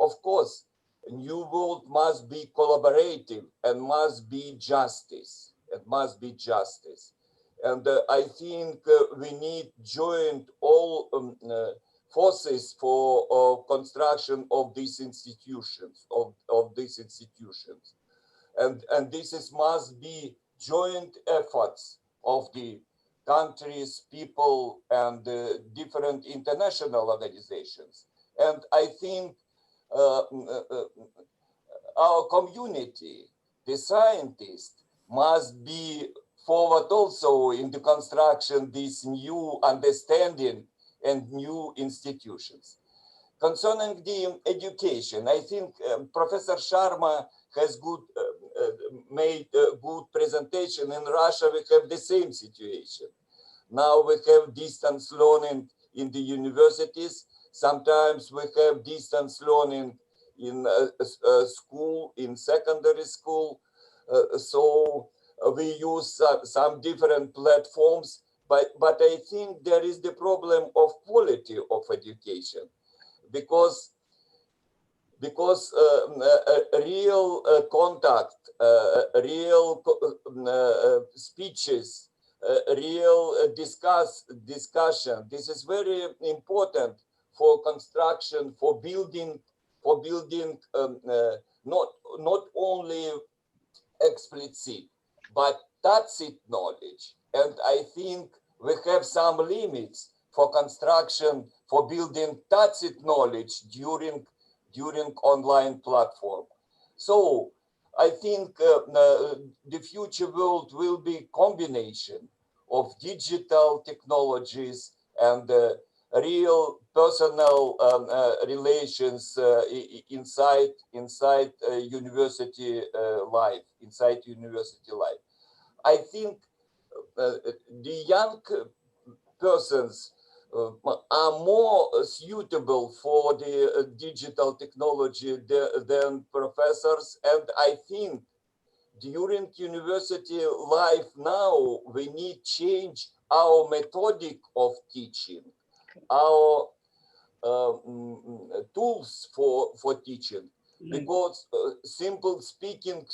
of course, a new world must be collaborative and must be justice. It must be justice. And I think we need joint all forces for construction of these institutions, and this must be joint efforts of the countries, people, and different international organizations. And I think our community, the scientists, must be forward also in the construction this new understanding and new institutions. Concerning the education, I think Professor Sharma has made a good presentation. In Russia, we have the same situation. Now we have distance learning in the universities. Sometimes we have distance learning in school, in secondary school. So we use some different platforms, but I think there is the problem of quality of education, because real contact, real speeches, real discussion. This is very important for construction, for building not only explicit but tacit knowledge. And I think we have some limits for construction, for building tacit knowledge during online platform. So I think the future world will be combination of digital technologies and real personal relations inside university life, I think the young persons are more suitable for the digital technology than professors, and I think during university life now, we need change our methodic of teaching, our tools for teaching, because simple speaking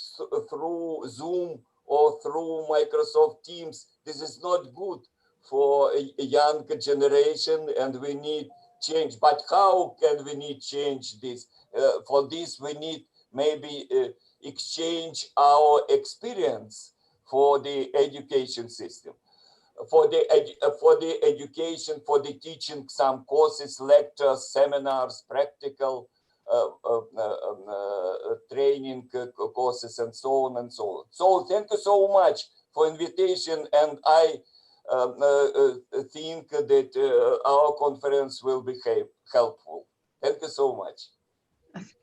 through Zoom or through Microsoft Teams, this is not good for a young generation, and we need change. But how can we need change this? For this, we need maybe exchange our experience for the education system, for the education, for the teaching, some courses, lectures, seminars, practical training courses, and so on and so on. So thank you so much for invitation, and I think that our conference will be helpful. Thank you so much.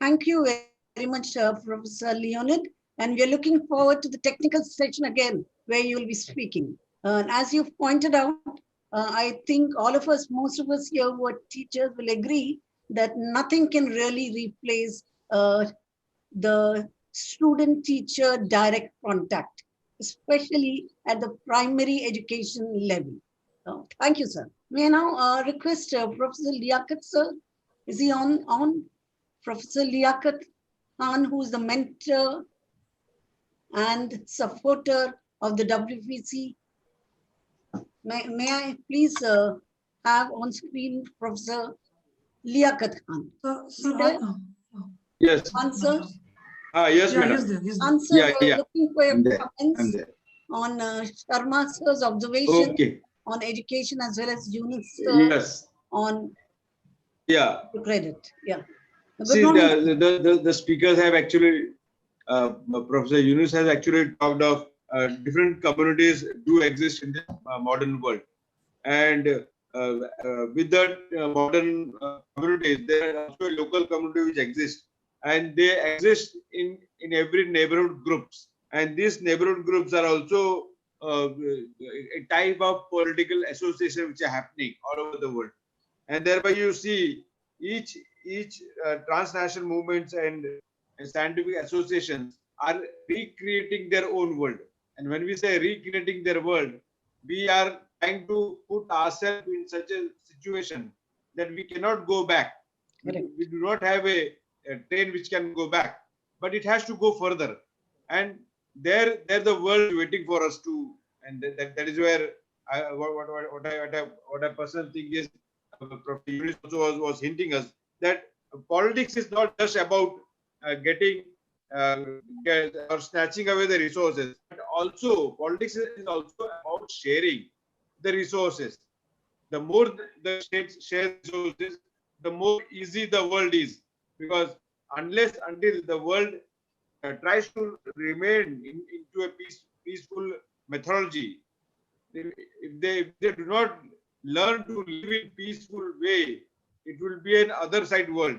Thank you very much, Professor Leonid. And we are looking forward to the technical session again, where you will be speaking. As you've pointed out, I think all of us, most of us here who are teachers will agree that nothing can really replace the student-teacher direct contact, especially at the primary education level. Thank you, sir. May I now request Professor Liaquat, sir? Is he on? Professor Liaquat Khan, who is the mentor and supporter of the WPC. May I please have on screen Professor Liaquat Khan? Yes. Answer? Yes, Yeah, madam. he's there. He's there. Answer, Yeah, we're yeah. looking for your I'm there. comments on Sharma sir's observation Okay. on education, as well as Yunus Yes. on Yeah. credit. Yeah. Good See, morning. the speakers have actually, Professor Yunus has actually talked of different communities do exist in the modern world. And with that modern communities, there are also a local community which exists. And they exist in every neighborhood groups. And these neighborhood groups are also a type of political association which are happening all over the world. And thereby you see each transnational movements and scientific associations are recreating their own world. And when we say recreating their world, we are trying to put ourselves in such a situation that we cannot go back. We do not have a train which can go back, but it has to go further. And there the world is waiting for us to, and that is where what I personally think is, Professor Yunus also was hinting us that politics is not just about getting or snatching away the resources, but also politics is also about sharing the resources. The more the states share resources, the more easy the world is, because until the world tries to remain into a peaceful methodology, if they do not learn to live in peaceful way, it will be an other side world.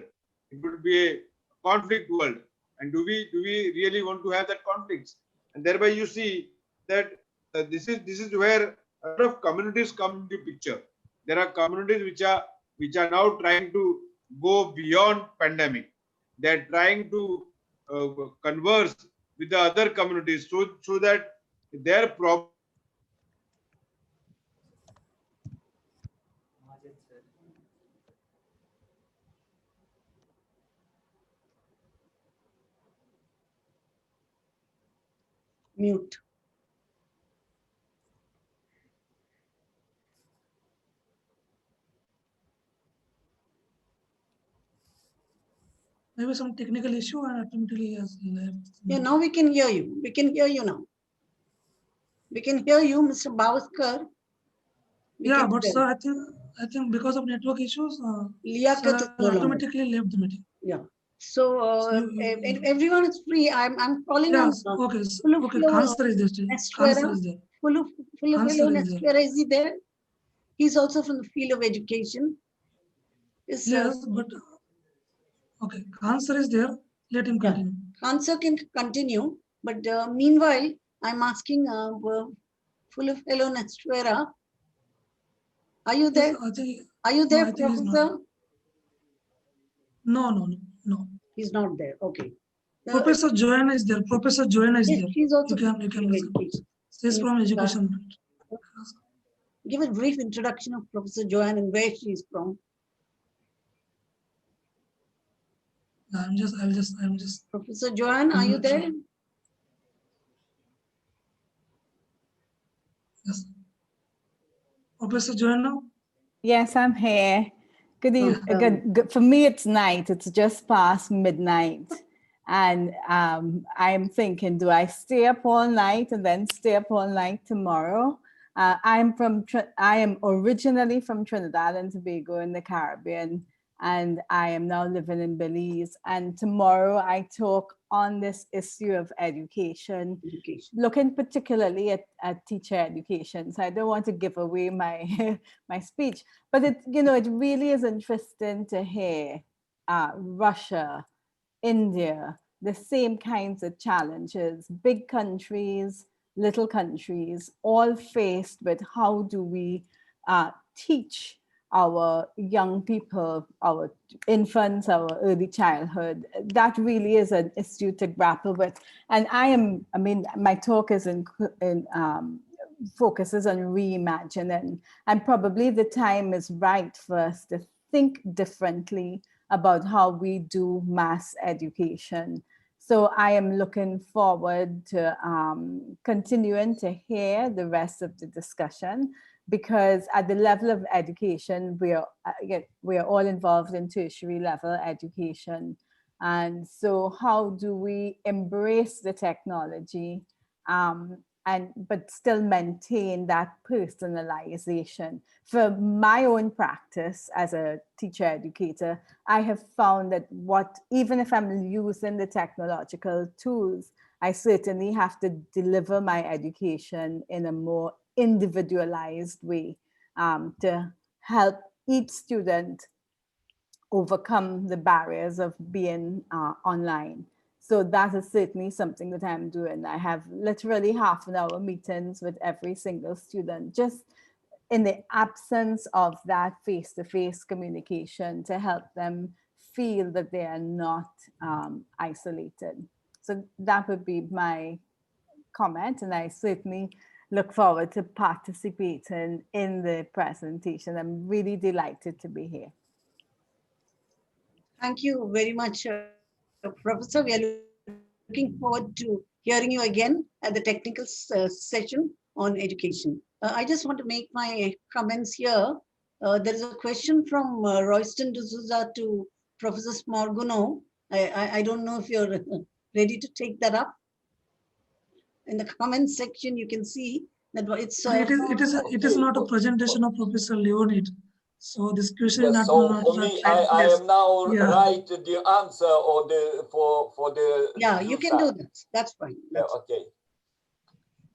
It will be a conflict world. And do we really want to have that conflicts? And thereby you see that this is where a lot of communities come into picture. There are communities which are now trying to go beyond pandemic. They are trying to converse with the other communities so that their problem. Mute. Maybe some technical issue and automatically has left. Yeah, now we can hear you. We can hear you now. We can hear you, Mr. Bavaskar. Yeah, but sir, I think because of network issues, Liaquat sir automatically left the meeting. Yeah. So, everyone is free. I'm calling on. Yes. Okay. Okay. Khansar is there still. Khansar is there. Full is he there? He's also from the field of education. Yes, but okay. Khansar is there. Let him continue. Khansar can continue, but meanwhile, I'm asking Fulufelo Nestuera. Are you there? Are you there, Professor? No. He's not there. Okay. Professor Joanna is there. Professor Joanna is Yes, there. she's also You can listen. education. She's from education. Give a brief introduction of Professor Joanne and where she is from. I'm just. Professor Joanne, are you there? Yes. Professor Joanna? Yes, I'm here. Good evening. Good. For me, it's night. It's just past midnight. And I'm thinking, do I stay up all night and then stay up all night tomorrow? I am originally from Trinidad and Tobago in the Caribbean, and I am now living in Belize. And tomorrow I talk on this issue of education, looking particularly at teacher education. So I don't want to give away my my speech, but it really is interesting to hear Russia, India, the same kinds of challenges, big countries, little countries, all faced with how do we teach our young people, our infants, our early childhood. That really is an issue to grapple with. And my talk is focuses on reimagining, and probably the time is right for us to think differently about how we do mass education. So I am looking forward to continuing to hear the rest of the discussion, because at the level of education, we are all involved in tertiary level education. And so how do we embrace the technology but still maintain that personalization? For my own practice as a teacher educator, I have found that even if I'm using the technological tools, I certainly have to deliver my education in a more individualized way to help each student overcome the barriers of being online. So that is certainly something that I'm doing. I have literally half-an-hour meetings with every single student, just in the absence of that face-to-face communication, to help them feel that they are not isolated. So that would be my comment, and I certainly look forward to participating in the presentation. I'm really delighted to be here. Thank you very much, Professor. We are looking forward to hearing you again at the technical session on education. I just want to make my comments here. There is a question from Royston D'Souza to Professor Smorguno. I don't know if you're ready to take that up. In the comment section, you can see that it is not a presentation of Professor Leonid. So this question is not. So for me, I am now write the answer or for the. Yeah, you can do that. That's fine. That's okay.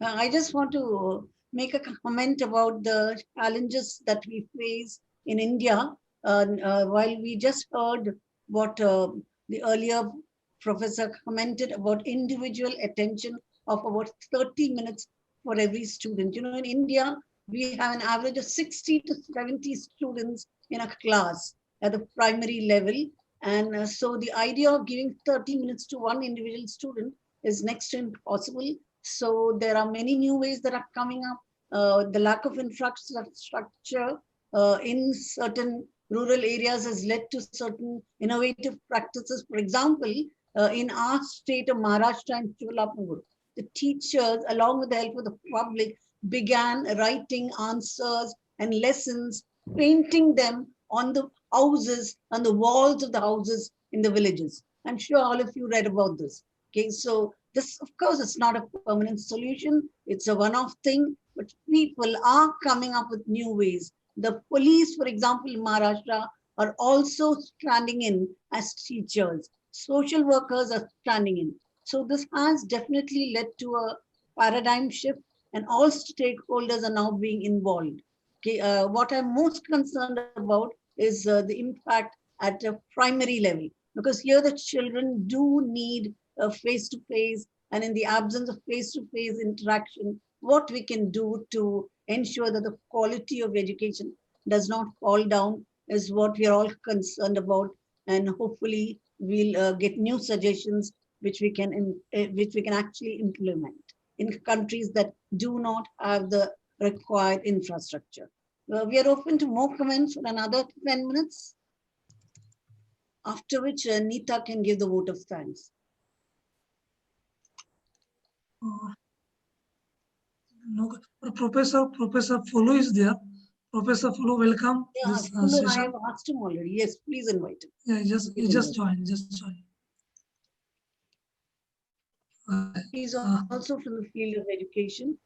I just want to make a comment about the challenges that we face in India. While we just heard what the earlier professor commented about individual attention of about 30 minutes for every student. You know, in India, we have an average of 60 to 70 students in a class at the primary level. And so the idea of giving 30 minutes to one individual student is next to impossible. So there are many new ways that are coming up. The lack of infrastructure in certain rural areas has led to certain innovative practices. For example, in our state of Maharashtra and Cholapur, the teachers, along with the help of the public, began writing answers and lessons, painting them on the houses, on the walls of the houses in the villages. I'm sure all of you read about this. Okay, so this, of course, it's not a permanent solution. It's a one-off thing, but people are coming up with new ways. The police, for example, in Maharashtra, are also standing in as teachers. Social workers are standing in. So this has definitely led to a paradigm shift, and all stakeholders are now being involved. Okay, what I'm most concerned about is the impact at a primary level, because here the children do need face-to-face, and in the absence of face-to-face interaction, what we can do to ensure that the quality of education does not fall down is what we are all concerned about, and hopefully we'll get new suggestions which we can actually implement in countries that do not have the required infrastructure. We are open to more comments for another 10 minutes, after which Neeta can give the vote of thanks. No, Professor Fulu is there. Professor Fulu, welcome. Yeah, This Fulu, I session. have asked him already. Yes, please invite him. Yeah, he just joined. He's also from the field of education.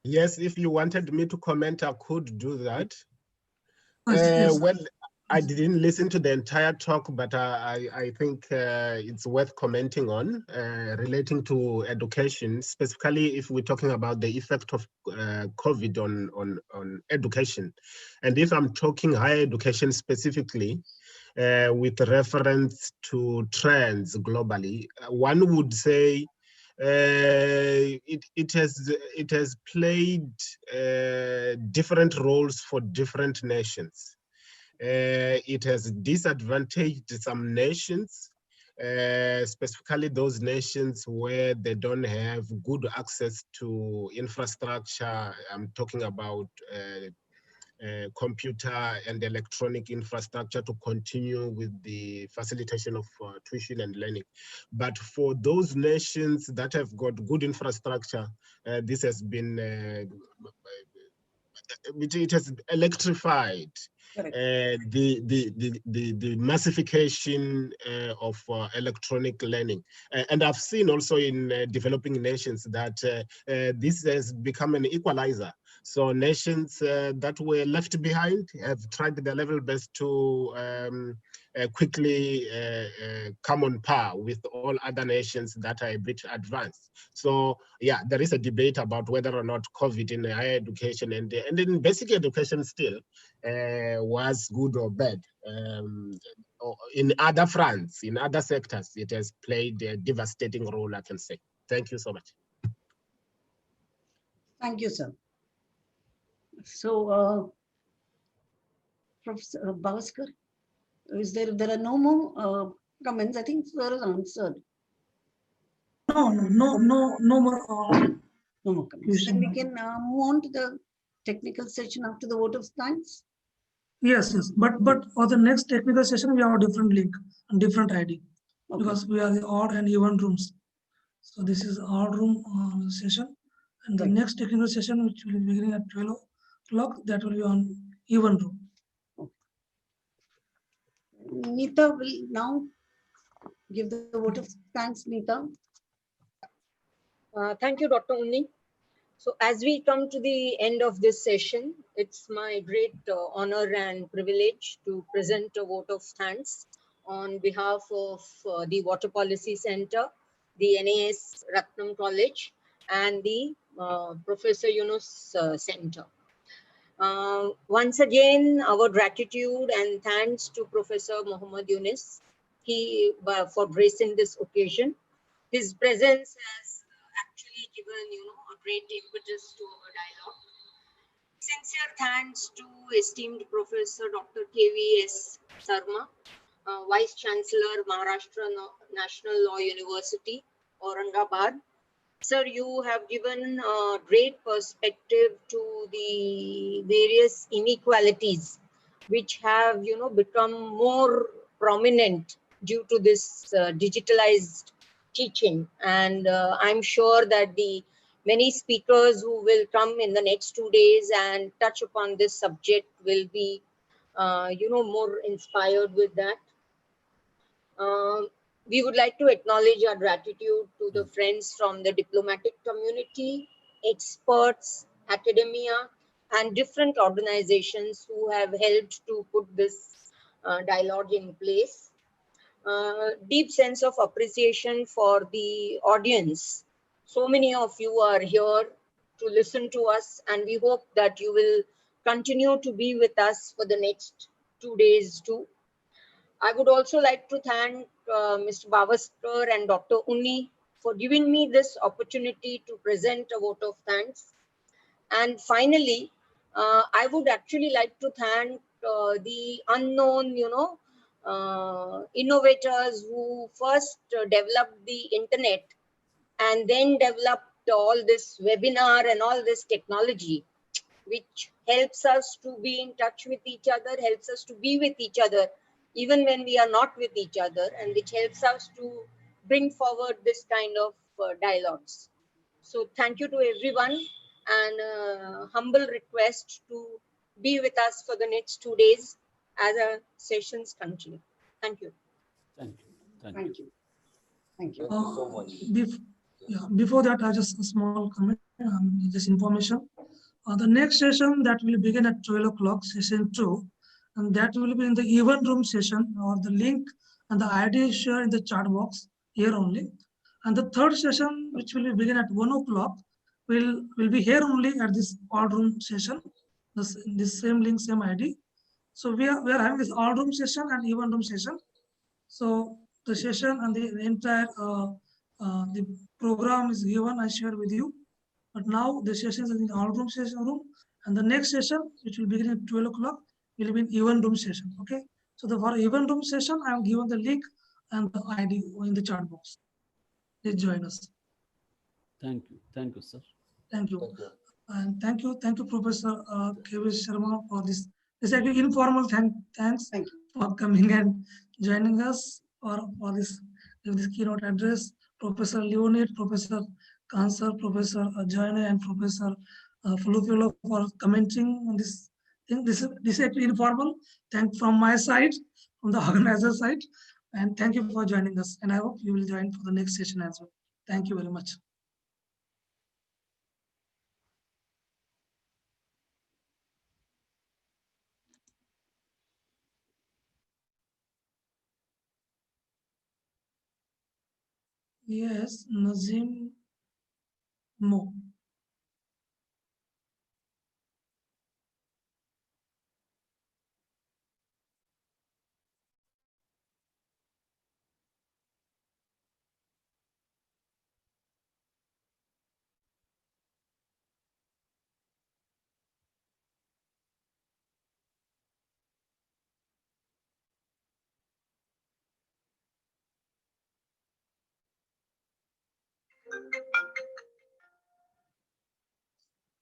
Yes, if you wanted me to comment, I could do that. Yes. Well, I didn't listen to the entire talk, but I think it's worth commenting on relating to education, specifically if we're talking about the effect of COVID on education. And if I'm talking higher education specifically, with reference to trends globally, one would say it has played different roles for different nations. It has disadvantaged some nations, specifically those nations where they don't have good access to infrastructure. I'm talking about computer and electronic infrastructure to continue with the facilitation of tuition and learning. But for those nations that have got good infrastructure, this has been, it has electrified the massification of electronic learning. And I've seen also in developing nations that this has become an equalizer. So nations that were left behind have tried their level best to quickly come on par with all other nations that are a bit advanced. So yeah, there is a debate about whether or not COVID in higher education and in basic education still was good or bad. In other fronts, in other sectors, it has played a devastating role, I can say. Thank you so much. Thank you, sir. So, Professor Bavaskar, there are no more comments? I think sir has answered. No more. No more comments. Then we can move on to the technical session after the vote of thanks. Yes. But for the next technical session, we have a different link and different ID because we are the odd and even rooms. So this is odd room session, and the next technical session, which will be beginning at 12 o'clock, that will be on even room. Neeta will now give the vote of thanks. Neeta. Thank you, Dr. Unni. So as we come to the end of this session, it's my great honor and privilege to present a vote of thanks on behalf of the Water Policy Center, the NAS Ratnam College, and the Professor Yunus Center. Once again, our gratitude and thanks to Professor Muhammad Yunus for gracing this occasion. His presence has actually given, a great impetus to our dialogue. Sincere thanks to esteemed Professor Dr. KVS Sarma, Vice Chancellor, Maharashtra National Law University, Aurangabad. Sir, you have given a great perspective to the various inequalities which have, become more prominent due to this digitalized teaching. And I'm sure that the many speakers who will come in the next 2 days and touch upon this subject will be, more inspired with that. We would like to acknowledge our gratitude to the friends from the diplomatic community, experts, academia, and different organizations who have helped to put this dialogue in place. Deep sense of appreciation for the audience. So many of you are here to listen to us, and we hope that you will continue to be with us for the next 2 days too. I would also like to thank Mr. Bavaskar and Dr. Unni for giving me this opportunity to present a vote of thanks. And finally, I would actually like to thank the unknown, innovators who first developed the internet and then developed all this webinar and all this technology, which helps us to be in touch with each other, helps us to be with each other, even when we are not with each other, and which helps us to bring forward this kind of dialogues. So thank you to everyone, and humble request to be with us for the next 2 days as our sessions continue. Thank you. Thank you. Thank you. Thank you. Thank you so much. Before that, I just a small comment, just information. The next session that will begin at 12 o'clock, session 2, and that will be in the event room session, or the link and the ID is shared in the chat box here only. And the third session, which will begin at 1 o'clock, will be here only at this all room session, this same link, same ID. So we are having this all room session and event room session. So the session and the entire the program is given, I shared with you. But now the session is in the all room session room, and the next session, which will begin at 12 o'clock, will be in event room session. Okay. So for event room session, I am given the link and the ID in the chat box. Please join us. Thank you. Thank you, sir. Thank you. And thank you, Professor K.V. Sharma, for this. This actually informal thanks for coming and joining us for this keynote address. Professor Leonid, Professor Kansar, Professor Joyne, and Professor Fulufilo for commenting on this thing. This is actually informal. Thank from my side, from the organizer side, and thank you for joining us. And I hope you will join for the next session as well. Thank you very much. Yes, Nazim Mo.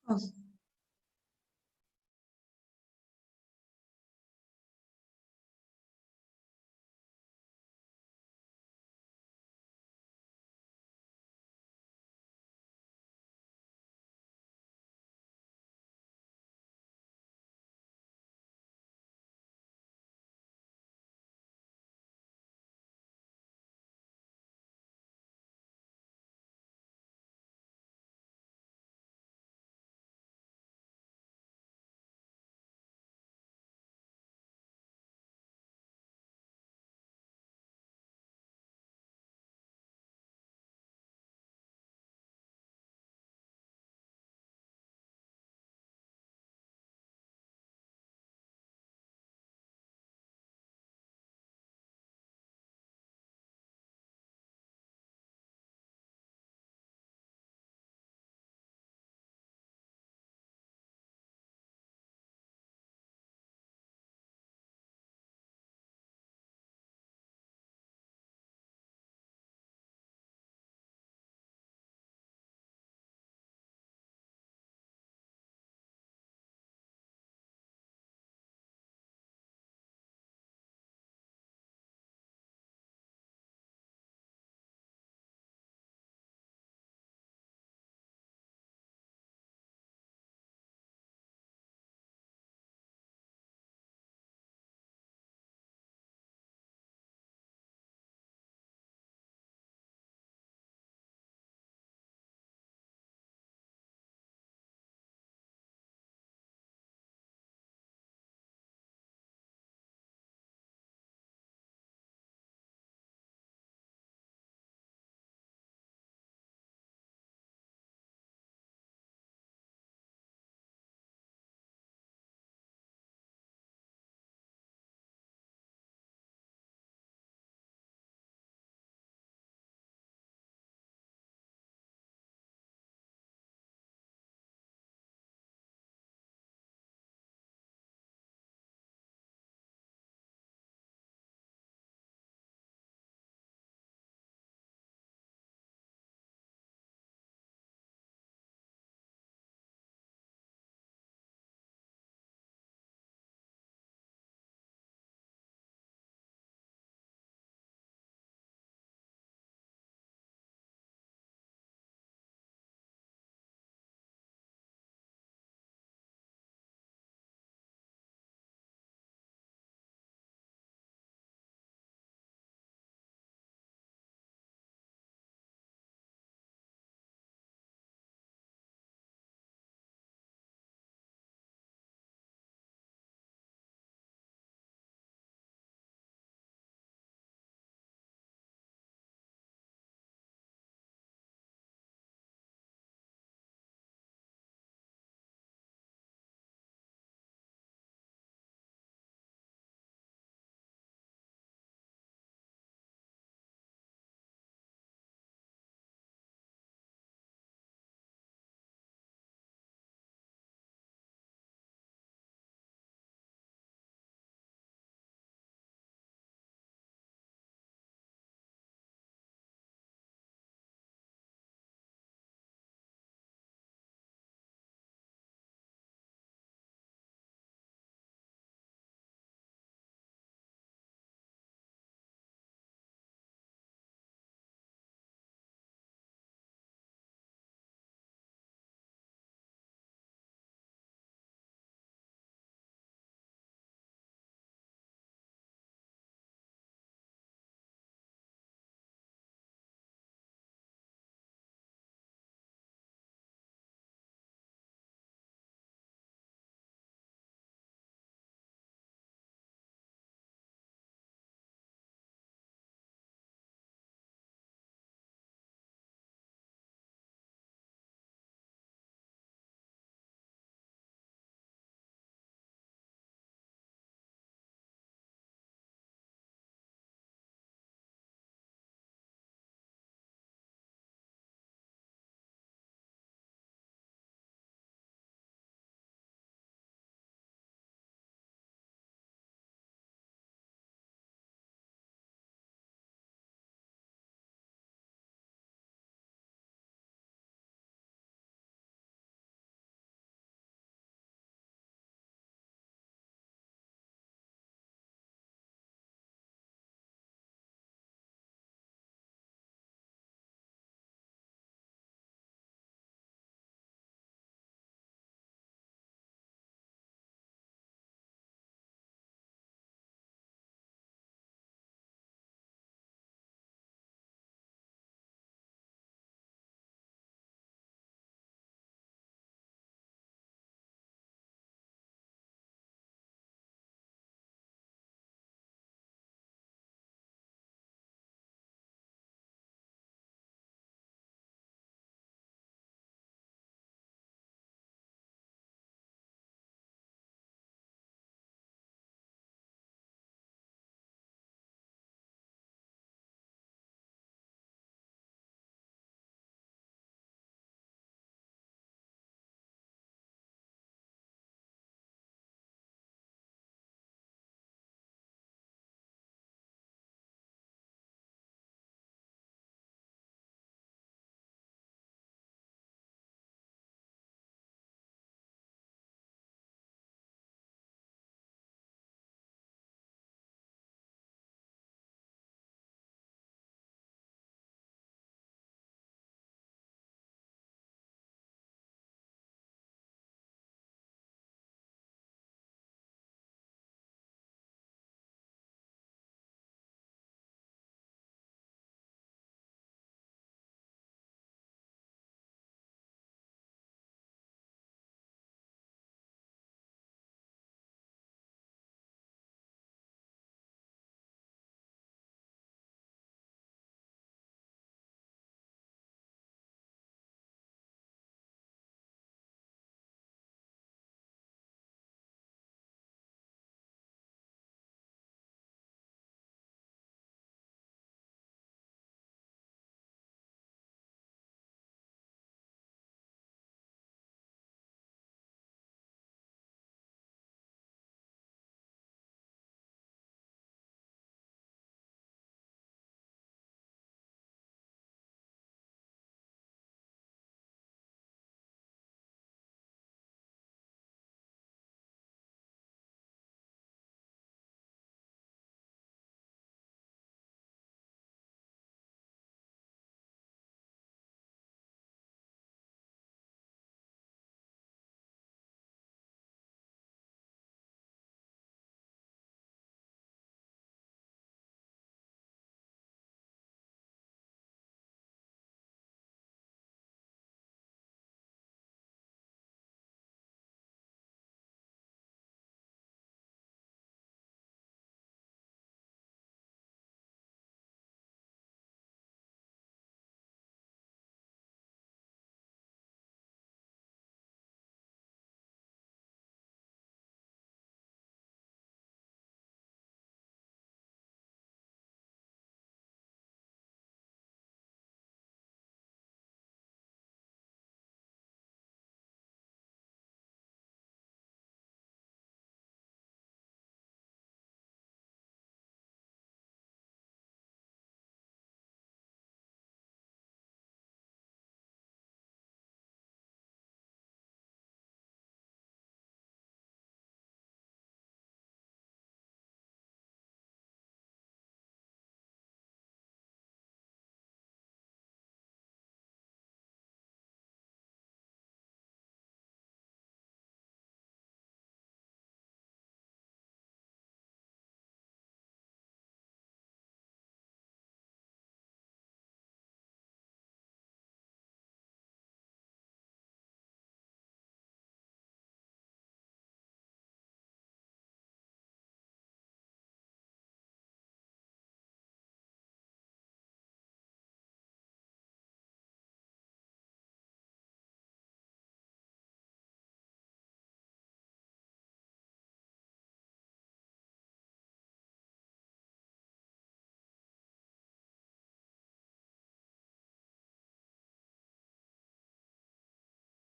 Yes.